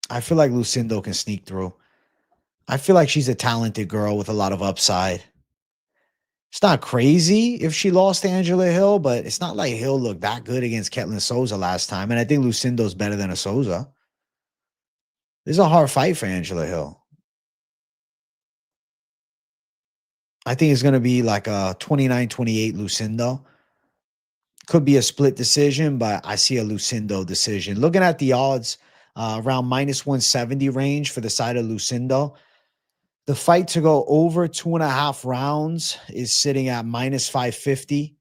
I feel like Lucindo can sneak through. I feel like she's a talented girl with a lot of upside. It's not crazy if she lost to Angela Hill, but it's not like Hill looked that good against Ketlin Souza last time. And I think Lucindo's better than a Souza. This is a hard fight for Angela Hill. I think it's going to be like a 29-28 Lucindo. Could be a split decision, but I see a Lucindo decision. Looking at the odds, around minus 170 range for the side of Lucindo. The fight to go over 2.5 rounds is sitting at minus 550.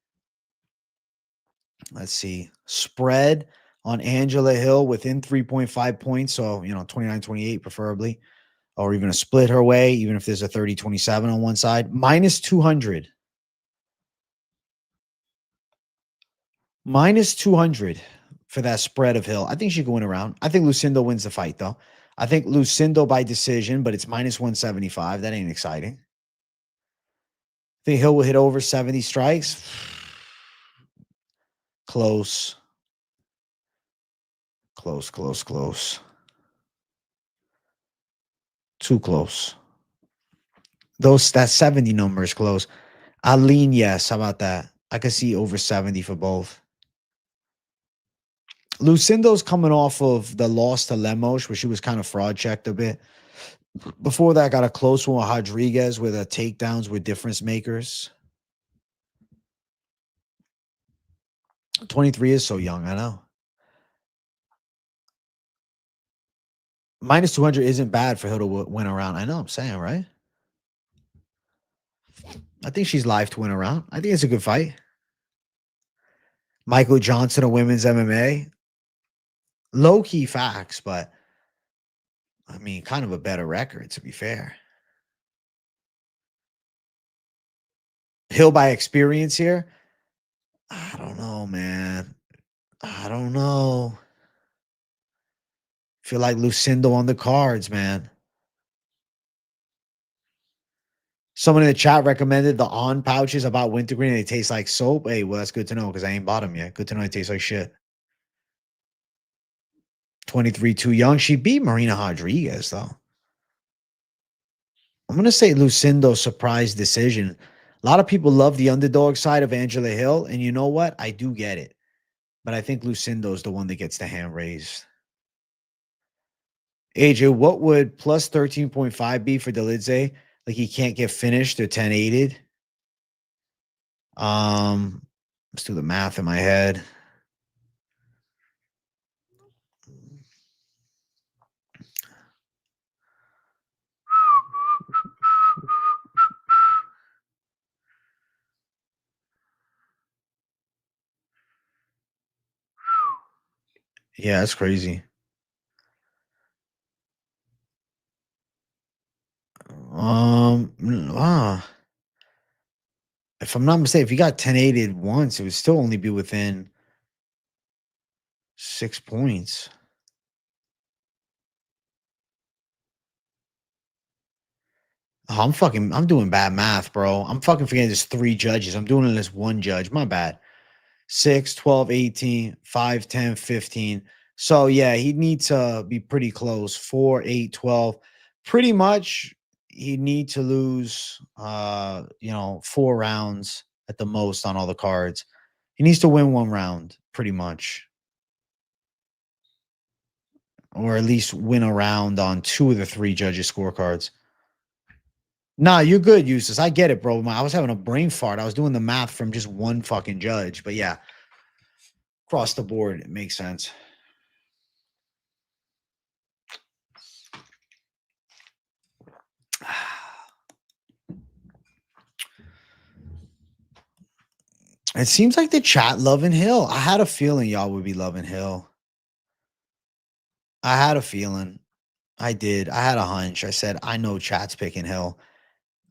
Let's see. Spread on Angela Hill within 3.5 points. So, 29-28 preferably, or even a split her way, even if there's a 30-27 on one side. Minus 200. Minus 200 for that spread of Hill. I think she can win a round. I think Lucindo wins the fight, though. I think Lucindo by decision, but it's minus 175. That ain't exciting. I think Hill will hit over 70 strikes. Close. Close. Too close. That 70 number is close. I'll lean yes. How about that? I could see over 70 for both. Lucindo's coming off of the loss to Lemos, where she was kind of fraud checked a bit. Before that, got a close one with Rodriguez, where the takedowns were difference makers. 23 is so young, I know. Minus 200 isn't bad for her to win a round. I know I'm saying, right? I think she's live to win a round. I think it's a good fight. Michael Johnson of women's MMA. Low-key facts, but I mean, kind of a better record, to be fair. Hill by experience here? I don't know, man. I don't know. Feel like Lucindo on the cards, man. Someone in the chat recommended the On pouches about wintergreen. They taste like soap. Hey, well, that's good to know because I ain't bought them yet. Good to know they taste like shit. 23 too young. She beat Marina Rodriguez, though. I'm going to say Lucindo surprise decision. A lot of people love the underdog side of Angela Hill, and you know what? I do get it. But I think Lucindo's the one that gets the hand raised. AJ, what would plus 13.5 be for Dolidze? Like he can't get finished or 10-8'd? Let's do the math in my head. Yeah, that's crazy. If I'm not mistaken, if you got 10-8'd once, it would still only be within 6 points. Oh, I'm doing bad math, bro. I'm fucking forgetting there's 3 judges. I'm doing it as 1 judge. My bad. 6, 12, 18, 5, 10, 15. So yeah, he'd need to be pretty close. 4, 8, 12. Pretty much he'd need to lose 4 rounds at the most on all the cards. He needs to win 1 round, pretty much. Or at least win a round on 2 of the 3 judges' scorecards. Nah, you're good, Eustace. I get it, bro. I was having a brain fart. I was doing the math from just 1 fucking judge. But yeah, across the board, it makes sense. It seems like the chat loving Hill. I had a feeling y'all would be loving Hill. I had a feeling. I did. I had a hunch. I said, I know chat's picking Hill.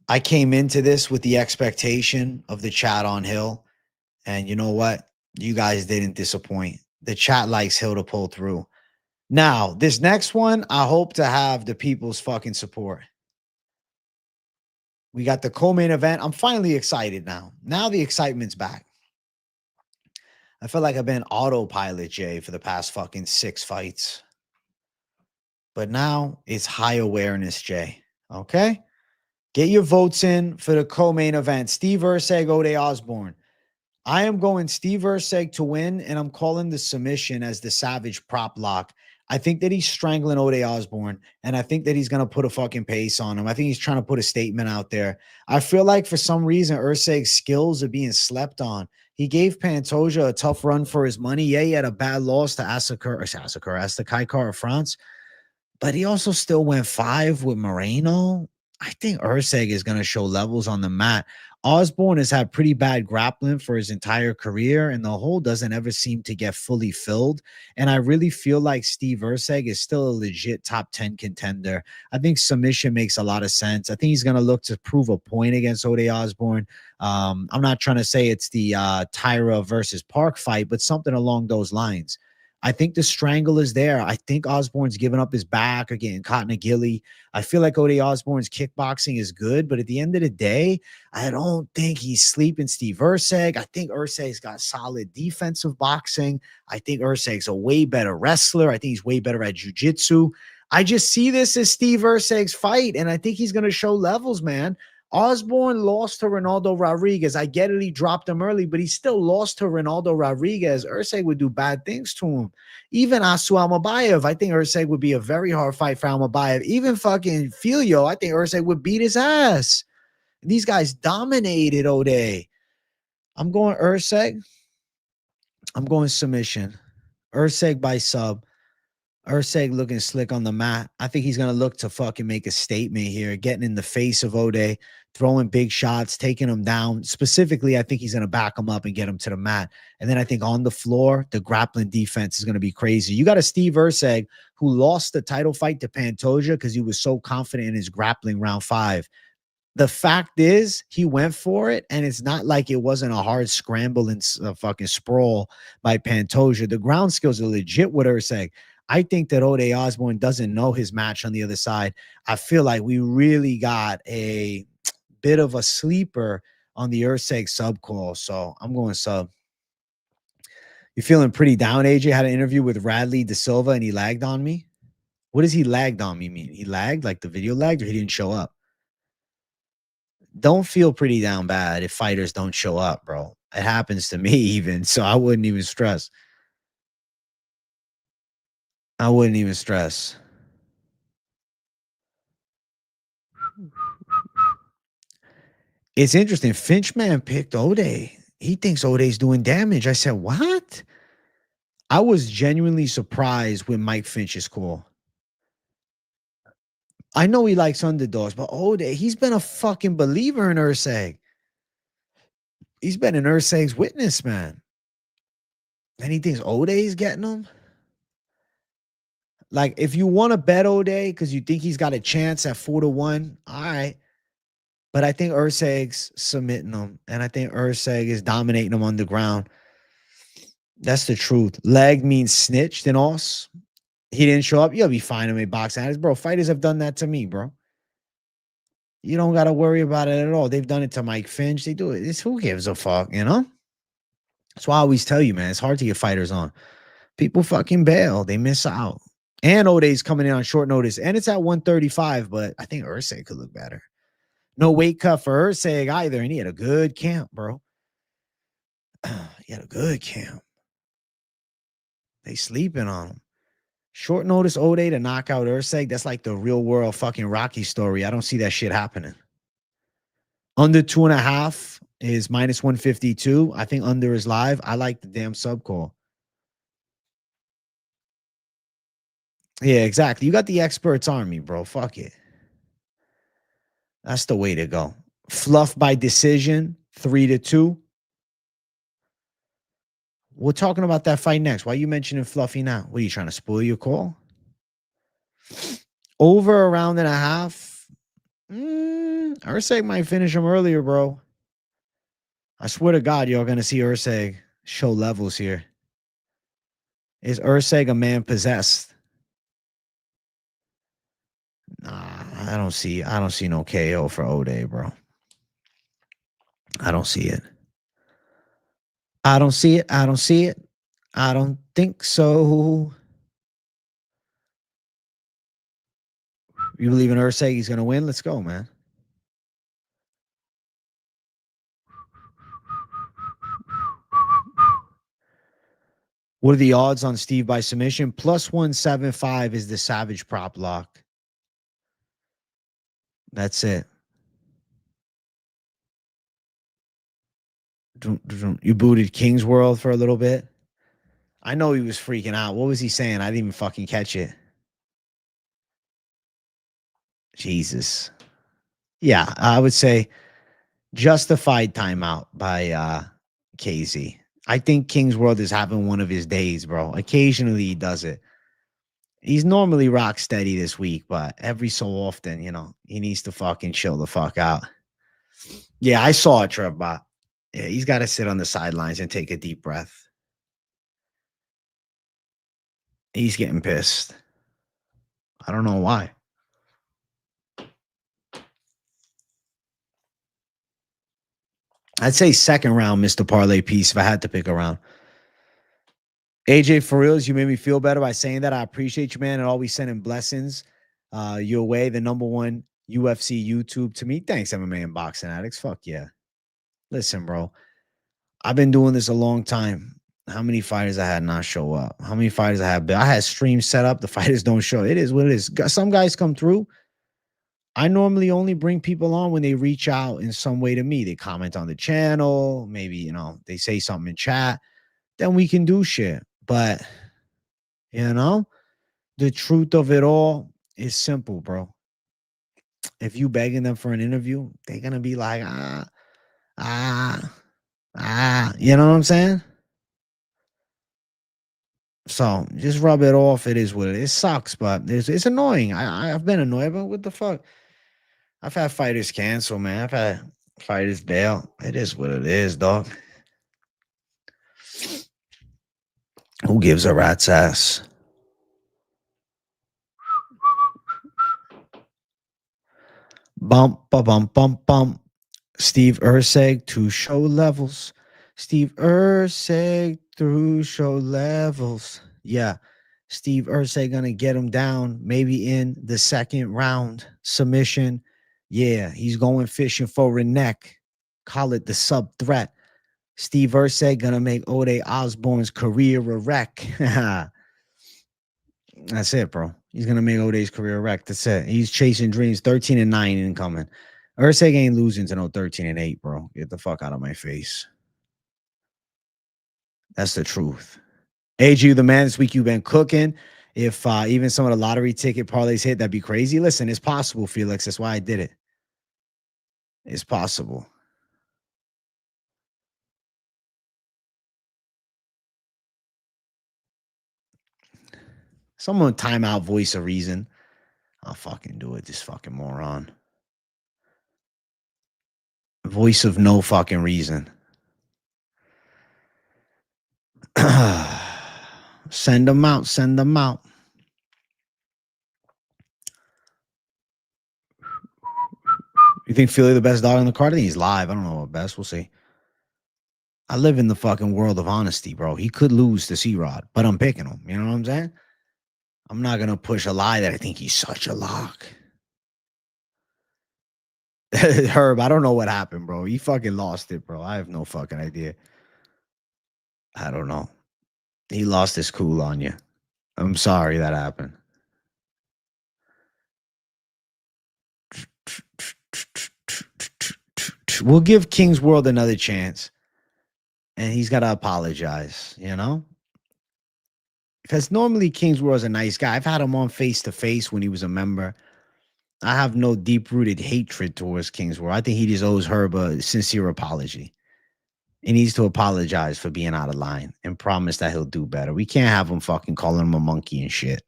I came into this with the expectation of the chat on Hill. And you know what? You guys didn't disappoint. The chat likes Hill to pull through. Now, this next one, I hope to have the people's fucking support. We got the co-main event. I'm finally excited now. Now the excitement's back. I feel like I've been autopilot, Jay, for the past fucking 6 fights. But now it's high awareness, Jay. Okay? Get your votes in for the co-main event. Steve Erceg, Ode Osbourne. I am going Steve Erceg to win, and I'm calling the submission as the Savage prop lock. I think that he's strangling Ode Osbourne, and I think that he's going to put a fucking pace on him. I think he's trying to put a statement out there. I feel like for some reason, Erceg's skills are being slept on. He gave Pantoja a tough run for his money. Yeah, he had a bad loss to the Kaikar of France, but he also still went 5 with Moreno. I think Erceg is going to show levels on the mat. Osbourne has had pretty bad grappling for his entire career, and the hole doesn't ever seem to get fully filled. And I really feel like Steve Erceg is still a legit top 10 contender. I think submission makes a lot of sense. I think he's going to look to prove a point against Ode Osbourne. I'm not trying to say it's the Tyra versus Park fight, but something along those lines. I think the strangle is there. I think Osbourne's giving up his back or getting caught in a gilly. I feel like Ode Osbourne's kickboxing is good, but at the end of the day, I don't think he's sleeping Steve Erceg. I think Erceg's got solid defensive boxing. I think Erceg's a way better wrestler. I think he's way better at jiu-jitsu. I just see this as Steve Erceg's fight, and I think he's going to show levels, man. Osbourne lost to Ronaldo Rodriguez. I get it. He dropped him early, but he still lost to Ronaldo Rodriguez. Erceg would do bad things to him. Even Asu Almabayev, I think Erceg would be a very hard fight for Almabayev. Even fucking Filio, I think Erceg would beat his ass. These guys dominated Ode. I'm going Erceg. I'm going submission. Erceg by sub. Erceg looking slick on the mat. I think he's going to look to fucking make a statement here, getting in the face of Ode, throwing big shots, taking him down. Specifically, I think he's going to back him up and get him to the mat. And then I think on the floor, the grappling defense is going to be crazy. You got a Steve Erceg who lost the title fight to Pantoja because he was so confident in his grappling round 5. The fact is, he went for it, and it's not like it wasn't a hard scramble and fucking sprawl by Pantoja. The ground skills are legit with Erceg. I think that Ode Osbourne doesn't know his match on the other side. I feel like we really got a bit of a sleeper on the Erceg sub call, so I'm going sub. You feeling pretty down, AJ? Had an interview with Radley De Silva, and he lagged on me. What does he lagged on me mean? He lagged, like the video lagged, or he didn't show up? Don't feel pretty down bad if fighters don't show up, bro. It happens to me even, so I wouldn't even stress. I wouldn't even stress. It's interesting. Finchman picked Ode. He thinks Ode's doing damage. I said, what? I was genuinely surprised with Mike Finch's call. I know he likes underdogs, but Ode, he's been a fucking believer in Erceg. He's been an Erceg's witness, man. And he thinks Ode's getting him. Like, if you want to bet Ode because you think he's got a chance at 4-1, all right. But I think Erceg's submitting him, and I think Erceg is dominating him on the ground. That's the truth. Leg means snitched and all. He didn't show up. You'll be fine in a boxing. Bro, fighters have done that to me, bro. You don't got to worry about it at all. They've done it to Mike Finch. They do it. It's who gives a fuck, you know? That's why I always tell you, man, it's hard to get fighters on. People fucking bail. They miss out. And Ode's coming in on short notice. And it's at 135, but I think Erceg could look better. No weight cut for Erceg either. And he had a good camp, bro. He had a good camp. They sleeping on him. Short notice Ode to knock out Erceg. That's like the real world fucking Rocky story. I don't see that shit happening. Under 2.5 is minus 152. I think under is live. I like the damn sub call. Yeah, exactly. You got the experts on me, bro. Fuck it. That's the way to go. Fluff by decision, 3-2. We're talking about that fight next. Why are you mentioning Fluffy now? What are you trying to spoil your call? Over a round and a half. Erceg might finish him earlier, bro. I swear to God, you're going to see Erceg show levels here. Is Erceg a man possessed? Nah, I don't see no KO for Ode, bro. I don't see it. I don't see it. I don't see it. I don't think so. You believe in Erceg? He's going to win? Let's go, man. What are the odds on Steve by submission? Plus 175 is the Savage prop lock. That's it. You booted King's World for a little bit. I know he was freaking out. What was he saying? I didn't even fucking catch it. Jesus. Yeah, I would say justified timeout by KZ. I think King's World is having one of his days, bro. Occasionally he does it. He's normally rock steady this week, but every so often, he needs to fucking chill the fuck out. Yeah, I saw it, Trev Bot. Yeah, he's got to sit on the sidelines and take a deep breath. He's getting pissed. I don't know why. I'd say second round, Mr. Parlay piece, if I had to pick a round. AJ, for reals, you made me feel better by saying that. I appreciate you, man, and always sending blessings your way. The #1 UFC YouTube to me. Thanks, MMA and Boxing Addicts. Fuck yeah. Listen, bro. I've been doing this a long time. How many fighters I had not show up? How many fighters I had streams set up. The fighters don't show. It is what it is. Some guys come through. I normally only bring people on when they reach out in some way to me. They comment on the channel. Maybe, they say something in chat. Then we can do shit. But, the truth of it all is simple, bro. If you begging them for an interview, they're going to be like, you know what I'm saying? So just rub it off. It is what it is. It sucks, but it's annoying. I've been annoyed, but what the fuck? I've had fighters cancel, man. I've had fighters bail. It is what it is, dog. Who gives a rat's ass? Bump, bump, bump, bump. Steve Erceg to show levels. Steve Erceg through show levels. Yeah. Steve Erceg gonna get him down, maybe in the second round. Submission. Yeah, he's going fishing for a neck. Call it the sub threat. Steve Erceg gonna make Ode Osbourne's career a wreck. That's it, bro. He's gonna make Ode's career a wreck. That's it. He's chasing dreams. 13-9 incoming. Erceg ain't losing to no 13-8, bro. Get the fuck out of my face. That's the truth. AG, the man, this week you've been cooking. If even some of the lottery ticket parlays hit, that'd be crazy. Listen, it's possible, Felix. That's why I did it. It's possible. Someone timeout voice of reason. I'll fucking do it, this fucking moron. Voice of no fucking reason. Send them out. Send them out. You think Fili the best dog on the card? I think he's live. I don't know what best. We'll see. I live in the fucking world of honesty, bro. He could lose to C-Rod, but I'm picking him. You know what I'm saying? I'm not going to push a lie that I think he's such a lock. Herb, I don't know what happened, bro. He fucking lost it, bro. I have no fucking idea. I don't know. He lost his cool on you. I'm sorry that happened. We'll give King's World another chance. And he's got to apologize, Because normally King's World's a nice guy. I've had him on face-to-face when he was a member. I have no deep-rooted hatred towards King's World. I think he just owes Herb a sincere apology. He needs to apologize for being out of line and promise that he'll do better. We can't have him fucking calling him a monkey and shit.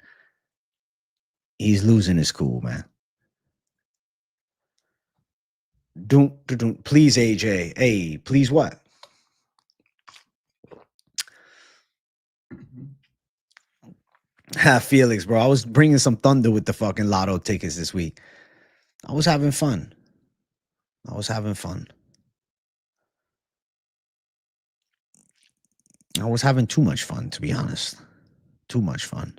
He's losing his cool, man. Please, AJ. Hey, please what? Felix, bro. I was bringing some thunder with the fucking lotto tickets this week. I was having fun. I was having too much fun, to be honest. Too much fun.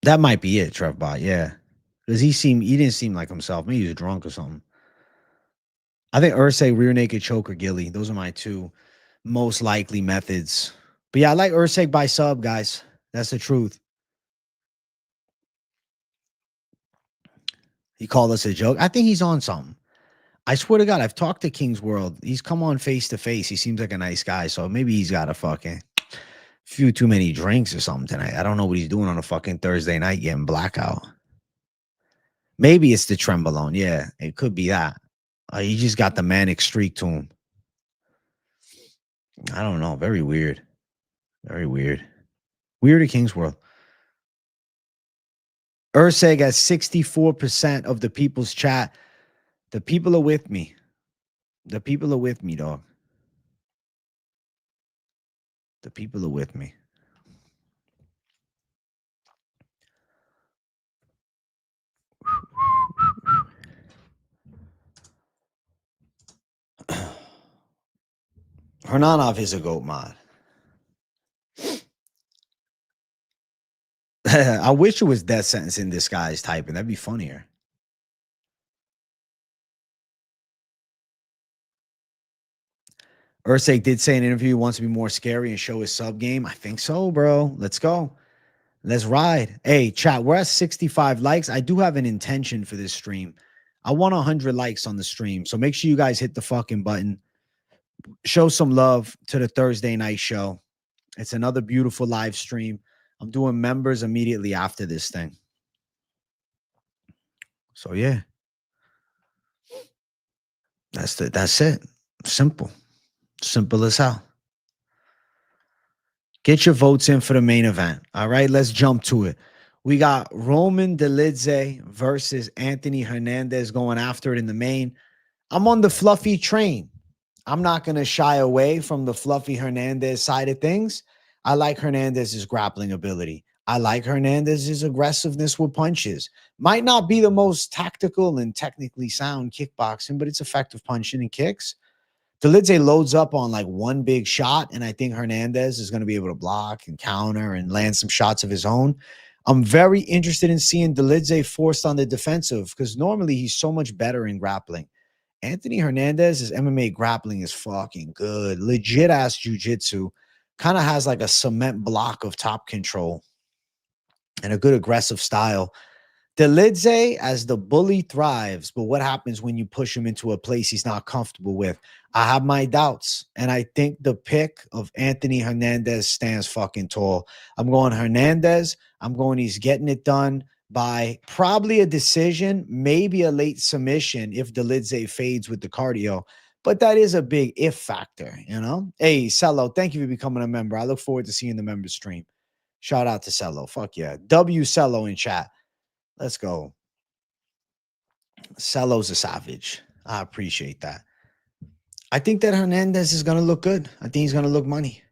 That might be it, Trevbot. Yeah. Because he didn't seem like himself. Maybe he was drunk or something. I think Erceg, rear naked choke, or Gilly. Those are my two most likely methods. But yeah, I like Erceg by sub, guys. That's the truth. He called us a joke. I think he's on something. I swear to God, I've talked to King's World. He's come on face to face. He seems like a nice guy. So maybe he's got a fucking few too many drinks or something tonight. I don't know what he's doing on a fucking Thursday night getting blackout. Maybe it's the Trembolone. Yeah, it could be that. He just got the manic streak to him. I don't know. Very weird. Very weird. Weird at King's World. Erceg has 64% of the people's chat. The people are with me. The people are with me, dog. The people are with me. Hernandez is a GOAT mod. I wish it was death sentence in disguise typing. That'd be funnier. Erceg did say in an interview he wants to be more scary and show his sub game. I think so, bro. Let's go. Let's ride. Hey, chat, we're at 65 likes. I do have an intention for this stream. I want 100 likes on the stream. So make sure you guys hit the fucking button. Show some love to the Thursday night show. It's another beautiful live stream. I'm doing members immediately after this thing. So yeah. That's it. Simple. Simple as hell. Get your votes in for the main event. All right, let's jump to it. We got Roman Dolidze versus Anthony Hernandez going after it in the main. I'm on the fluffy train. I'm not going to shy away from the fluffy Hernandez side of things. I like Hernandez's grappling ability. I like Hernandez's aggressiveness with punches. Might not be the most tactical and technically sound kickboxing, but it's effective punching and kicks. Dolidze loads up on like one big shot, and I think Hernandez is going to be able to block and counter and land some shots of his own. I'm very interested in seeing Dolidze forced on the defensive because normally he's so much better in grappling. Anthony Hernandez's MMA grappling is fucking good. Legit ass jiu-jitsu. Kind of has like a cement block of top control and a good aggressive style. Dolidze, as the bully, thrives, but what happens when you push him into a place he's not comfortable with? I have my doubts, and I think the pick of Anthony Hernandez stands fucking tall. I'm going Hernandez. I'm going he's getting it done by probably a decision, maybe a late submission if Dolidze fades with the cardio, but that is a big if factor, you know? Hey, Cello, thank you for becoming a member. I look forward to seeing the member stream. Shout out to Cello. Fuck yeah. W Cello in chat. Let's go. Cello's a savage. I appreciate that. I think that Hernandez is going to look good. I think he's going to look money.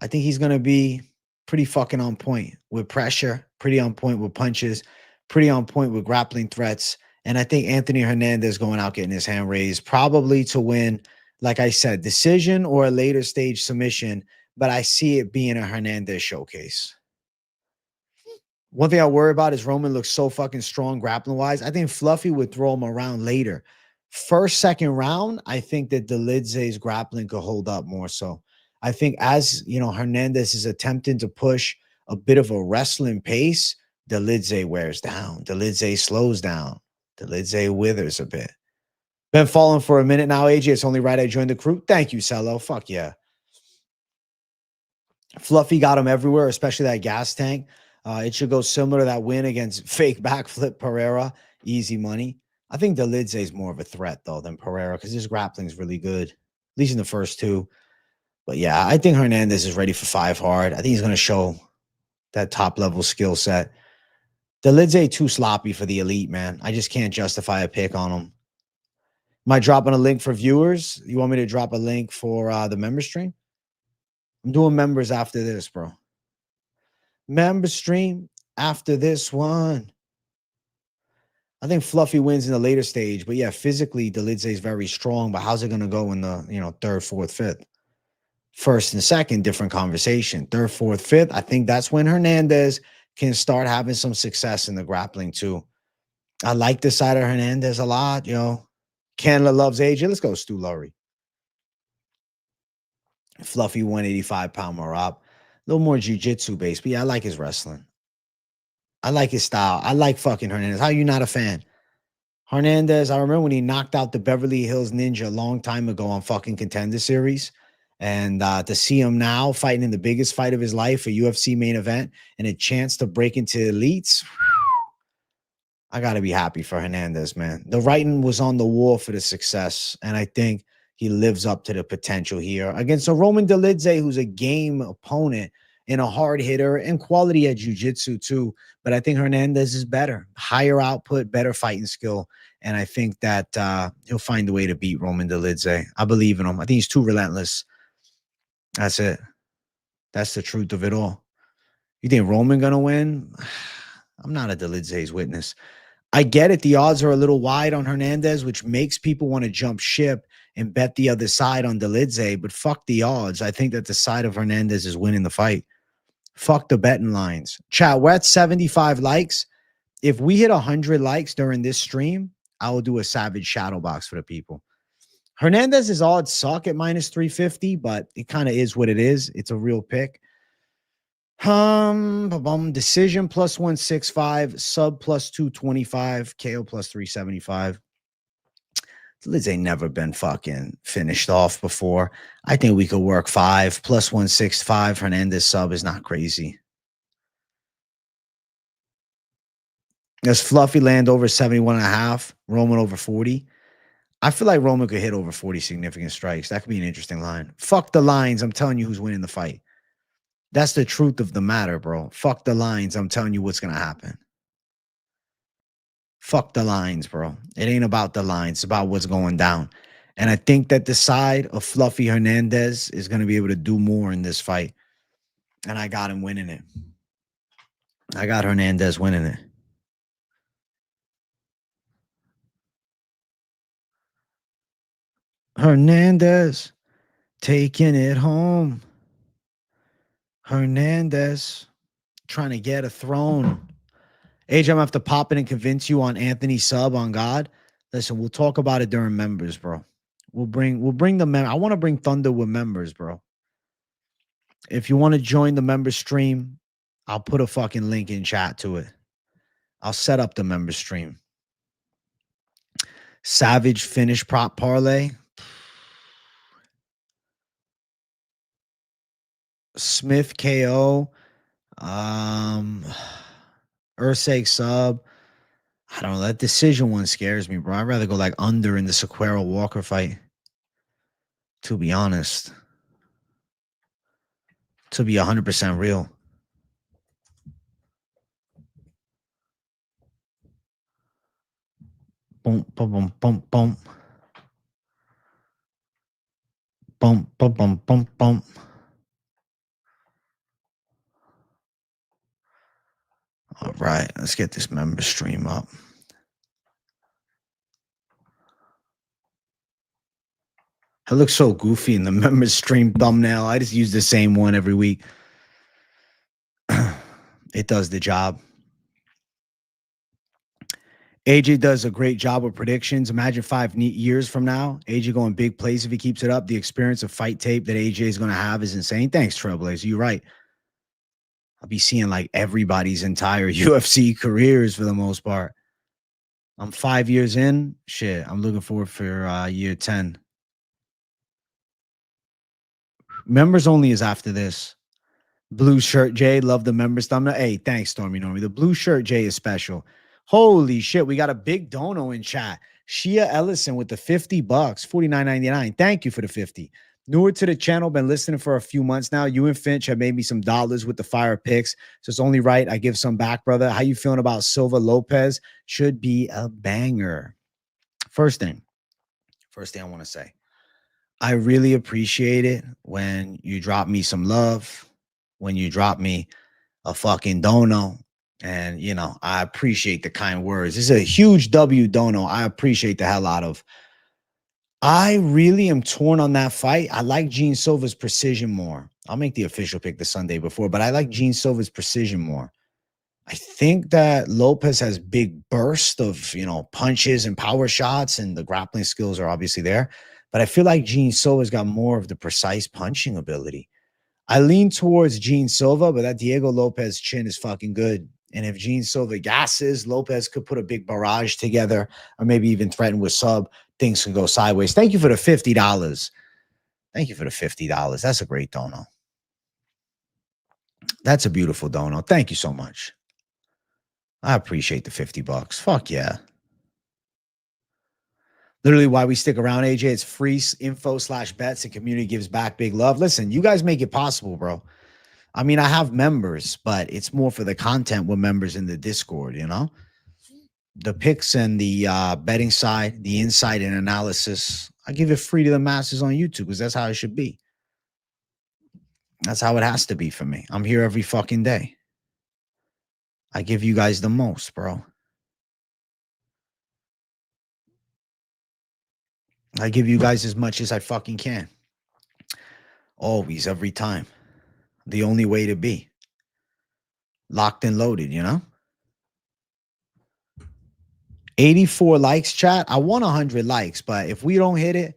I think he's going to be pretty fucking on point with pressure, pretty on point with punches, pretty on point with grappling threats. And I think Anthony Hernandez going out getting his hand raised, probably to win, like I said, decision or a later stage submission. But I see it being a Hernandez showcase. One thing I worry about is Roman looks so fucking strong grappling-wise. I think Fluffy would throw him around later. First, second round, I think that Dolidze's grappling could hold up more so. I think as, you know, Hernandez is attempting to push a bit of a wrestling pace, Dolidze wears down. Dolidze slows down. Dolidze withers a bit. Been following for a minute now, AJ. It's only right I joined the crew. Thank you, Cello. Fuck yeah. Fluffy got him everywhere, especially that gas tank. It should go similar to that win against fake backflip Pereira. Easy money. I think Dolidze is more of a threat, though, than Pereira because his grappling is really good, at least in the first two. But, yeah, I think Hernandez is ready for 5 hard. I think he's going to show that top-level skill set. Dolidze too sloppy for the elite, man. I just can't justify a pick on him. Am I dropping a link for viewers? You want me to drop a link for the member stream? I'm doing members after this, bro. Member stream after this one. I think Fluffy wins in the later stage, but yeah, physically Dolidze is very strong. But how's it going to go in the, you know, third, fourth, fifth? First and second, different conversation. Third, fourth, fifth. I think that's when Hernandez can start having some success in the grappling too. I like this side of Hernandez a lot, yo. Canada loves AJ. Let's go, Stu Laurie. Fluffy 185-pound Marab. A little more jiu-jitsu based, but yeah, I like his wrestling. I like his style. I like fucking Hernandez. How are you not a fan? Hernandez, I remember when he knocked out the Beverly Hills Ninja a long time ago on fucking Contender Series. And to see him now fighting in the biggest fight of his life, a UFC main event, and a chance to break into elites, I got to be happy for Hernandez, man. The writing was on the wall for the success, and I think he lives up to the potential here against a Roman Dolidze, who's a game opponent and a hard hitter and quality at jiu-jitsu too. But I think Hernandez is better, higher output, better fighting skill, and I think that he'll find a way to beat Roman Dolidze. I believe in him. I think he's too relentless. That's it. That's the truth of it all. You think Roman gonna win? I'm not a Dolidze's witness. I get it. The odds are a little wide on Hernandez, which makes people want to jump ship and bet the other side on Dolidze, but fuck the odds. I think that the side of Hernandez is winning the fight. Fuck the betting lines. Chat, we're at 75 likes. If we hit 100 likes during this stream, I will do a savage shadow box for the people. Hernandez's odds suck at minus 350, but it kind of is what it is. It's a real pick. Decision plus 165, sub plus 225, KO plus 375. Liz ain't never been fucking finished off before. I think we could work 5 plus 165. Hernandez sub is not crazy. Does Fluffy land over 71.5? Roman over 40? I feel like Roman could hit over 40 significant strikes. That could be an interesting line. Fuck the lines. I'm telling you who's winning the fight. That's the truth of the matter, bro. Fuck the lines. I'm telling you what's going to happen. Fuck the lines, bro. It ain't about the lines. It's about what's going down. And I think that the side of Fluffy Hernandez is going to be able to do more in this fight. And I got him winning it. I got Hernandez winning it. Hernandez taking it home. Hernandez trying to get a throne. AJ, I'm going to have to pop in and convince you on Anthony sub on God. Listen, we'll talk about it during members, bro. We'll bring the members. I want to bring Thunder with members, bro. If you want to join the member stream, I'll put a fucking link in chat to it. I'll set up the member stream. Savage finish prop parlay. Smith KO. Erceg sub. I don't know. That decision one scares me, bro. I'd rather go like under in the Cerqueira Walker fight. To be honest. To be 100% real. Boom, boom, boom, boom, boom. Boom, boom, boom, boom, boom. All right, let's get this member stream up. I look so goofy in the member stream thumbnail. I just use the same one every week. It does the job. AJ does a great job with predictions. Imagine 5 years from now, AJ going big plays if he keeps it up. The experience of fight tape that AJ is going to have is insane. Thanks, Trailblazer. You're right. I'll be seeing like everybody's entire UFC careers for the most part. I'm 5 years in. Shit, I'm looking forward for year 10. Members only is after this. Blue shirt Jay, love the members thumbnail. Hey, thanks, Stormy Normie. The blue shirt Jay is special. Holy shit, we got a big dono in chat. Shia Ellison with the $50, $49.99. Thank you for the 50. Newer to the channel, been listening for a few months now. You and Finch have made me some dollars with the fire picks, so it's only right I give some back, brother. How you feeling about Silva Lopez? Should be a banger. First thing I want to say, I really appreciate it when you drop me some love, when you drop me a fucking dono. And, you know, I appreciate the kind words. This is a huge W dono. I appreciate the hell out of. I really am torn on that fight. I like Gene Silva's precision more. I'll make the official pick the Sunday before, but I like Gene Silva's precision more. I think that Lopez has big burst of, you know, punches and power shots, and the grappling skills are obviously there. But I feel like Gene Silva's got more of the precise punching ability. I lean towards Gene Silva, but that Diego Lopez chin is fucking good. And if Gene Silva gasses, Lopez could put a big barrage together or maybe even threaten with sub. Things can go sideways. Thank you for the $50. Thank you for the $50. That's a great dono. That's a beautiful dono. Thank you so much. I appreciate the $50. Fuck yeah. Literally why we stick around, AJ. It's free info/bets and community gives back big love. Listen, you guys make it possible, bro. I mean, I have members, but it's more for the content with members in the Discord, you know? The picks and the betting side, the insight and analysis, I give it free to the masses on YouTube because that's how it should be. That's how it has to be for me. I'm here every fucking day. I give you guys the most, bro. I give you guys as much as I fucking can. Always, every time. The only way to be. Locked and loaded, you know? 84 likes, chat. I want 100 likes, but if we don't hit it,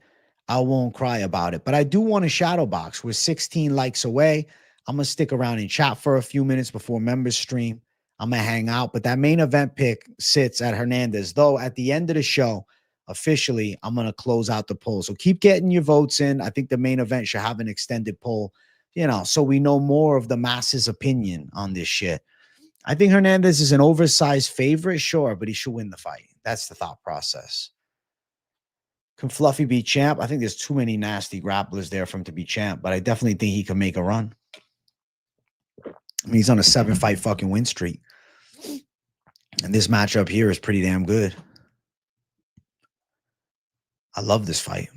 I won't cry about it. But I do want a shadow box. We're 16 likes away. I'm going to stick around and chat for a few minutes before members stream. I'm going to hang out. But that main event pick sits at Hernandez. Though at the end of the show, officially, I'm going to close out the poll. So keep getting your votes in. I think the main event should have an extended poll, you know, so we know more of the masses' opinion on this shit. I think Hernandez is an oversized favorite, sure, but he should win the fight. That's the thought process. Can Fluffy be champ? I think there's too many nasty grapplers there for him to be champ, but I definitely think he can make a run. I mean, he's on a 7-fight fucking win streak. And this matchup here is pretty damn good. I love this fight.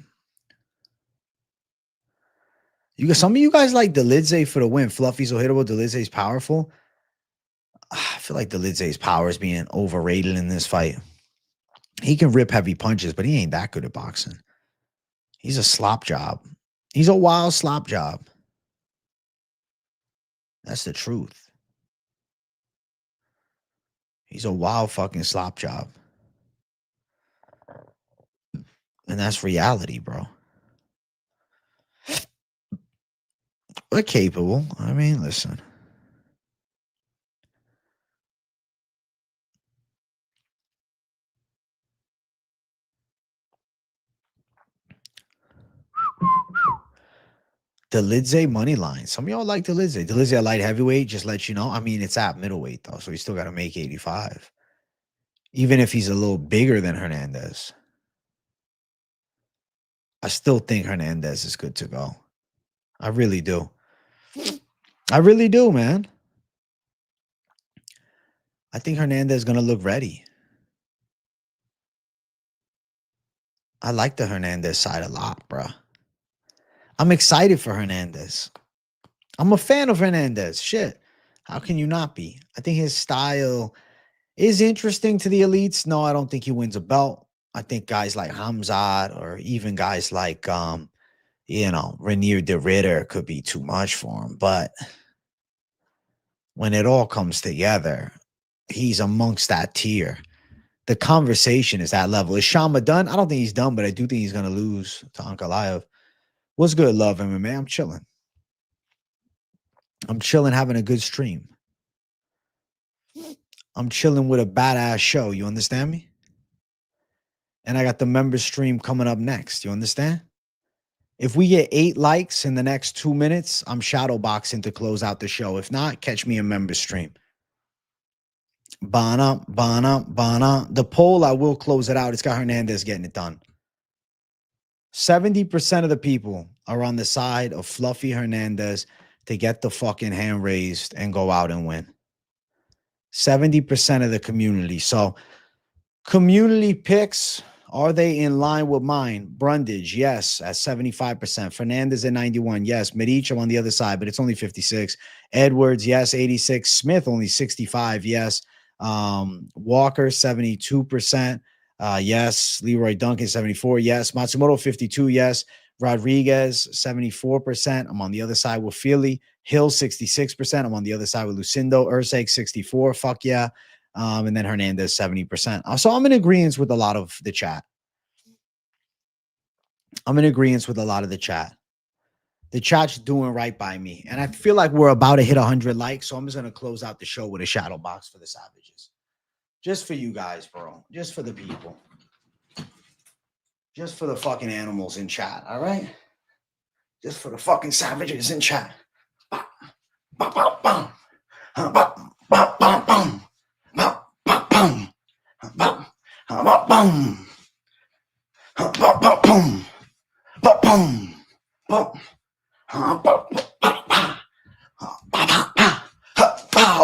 Some of you guys like Dolidze for the win. Fluffy's so hittable. Dolidze's powerful. I feel like Dolidze's power is being overrated in this fight. He can rip heavy punches, but he ain't that good at boxing. He's a slop job. He's a wild slop job. That's the truth. He's a wild fucking slop job. And that's reality, bro. We're capable. I mean, listen. Dolidze money line. Some of y'all like Dolidze. Dolidze at light heavyweight, just let you know. I mean, it's at middleweight, though, so he's still got to make 85. Even if he's a little bigger than Hernandez. I still think Hernandez is good to go. I really do. I really do, man. I think Hernandez is going to look ready. I like the Hernandez side a lot, bro. I'm excited for Hernandez. I'm a fan of Hernandez. Shit. How can you not be? I think his style is interesting to the elites. No, I don't think he wins a belt. I think guys like Hamzat or even guys like, you know, Renier de Ridder could be too much for him. But when it all comes together, he's amongst that tier. The conversation is that level. Is Shama done? I don't think he's done, but I do think he's going to lose to Ankalaev. What's good, Love MMA? I'm chilling. I'm chilling, having a good stream. I'm chilling with a badass show. You understand me? And I got the member stream coming up next. You understand? If we get 8 likes in the next 2 minutes, I'm shadow boxing to close out the show. If not, catch me in member stream. Bana. The poll, I will close it out. It's got Hernandez getting it done. 70% of the people are on the side of Fluffy Hernandez to get the fucking hand raised and go out and win. 70% of the community. So community picks, are they in line with mine? Brundage, yes, at 75%. Fernandes at 91, yes. Medici on the other side, but it's only 56. Edwards, yes, 86. Smith, only 65, yes. Walker, 72%. Yes. Leroy Duncan, 74, yes. Matsumoto, 52, yes. Rodriguez, 74%. I'm on the other side with Fili. Hill, 66%. I'm on the other side with Lucindo. Erceg, 64. Fuck yeah. And then Hernandez, 70%. So I'm in agreement with a lot of the chat. I'm in agreement with a lot of the chat. The chat's doing right by me. And I feel like we're about to hit 100 likes. So I'm just going to close out the show with a shadow box for the savages. Just for you guys, bro. Just for the people. Just for the fucking animals in chat. All right? Just for the fucking savages in chat.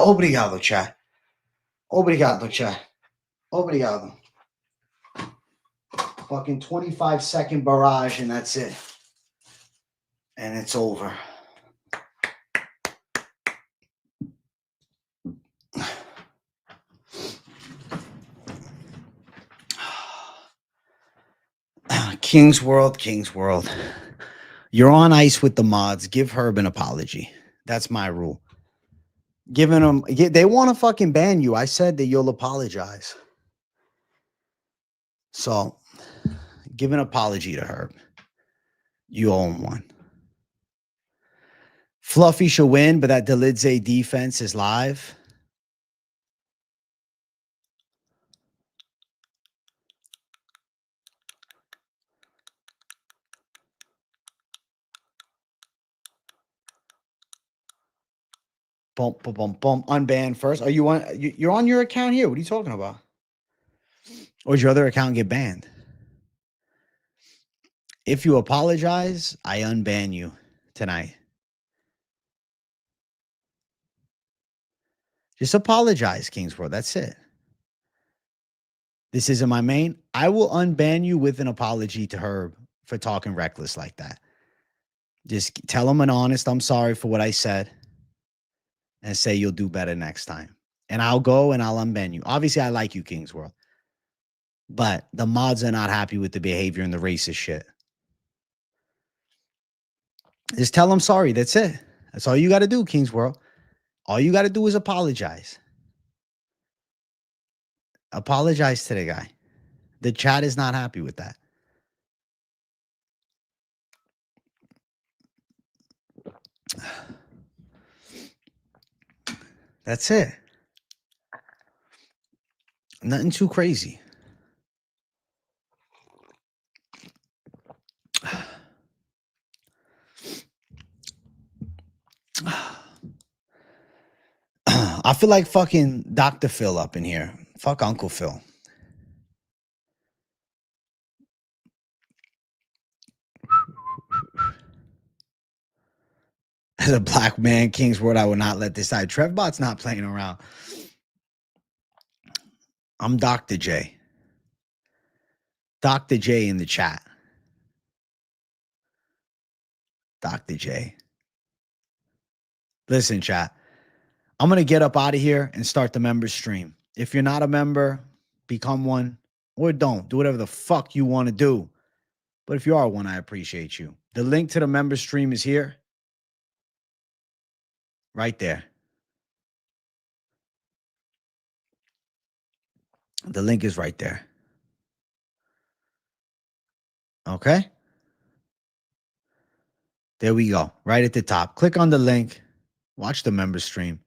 Obrigado, chat. Obrigado, chat. Obrigado. Fucking 25-second barrage, and that's it. And it's over. King's World, King's World. You're on ice with the mods. Give Herb an apology. That's my rule. Giving them, they want to fucking ban you. I said that you'll apologize. So, give an apology to Herb. You owe him one. Fluffy should win, but that Dolidze defense is live. Bump, bump, bump, bump. Unbanned first. Are you on? You're on your account here. What are you talking about? Or does your other account get banned? If you apologize, I unban you tonight. Just apologize, Kingsworld. That's it. This isn't my main. I will unban you with an apology to Herb for talking reckless like that. Just tell him an honest, I'm sorry for what I said. And say you'll do better next time. And I'll go and I'll unban you. Obviously, I like you, Kingsworld. But the mods are not happy with the behavior and the racist shit. Just tell them sorry. That's it. That's all you got to do, Kingsworld. All you got to do is apologize. Apologize to the guy. The chat is not happy with that. That's it. Nothing too crazy. I feel like fucking Dr. Phil up in here. Fuck Uncle Phil. As a black man, Kingsword, I will not let this side. Trevbot's not playing around. I'm Dr. J. Dr. J in the chat. Dr. J. Listen, chat. I'm going to get up out of here and start the member stream. If you're not a member, become one or don't. Do whatever the fuck you want to do. But if you are one, I appreciate you. The link to the member stream is here. Right there. The link is right there. Okay? There we go. Right at the top. Click on the link. Watch the member stream.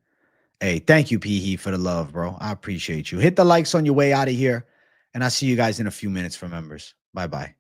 Hey, thank you, P.E. for the love, bro. I appreciate you. Hit the likes on your way out of here. And I'll see you guys in a few minutes for members. Bye-bye.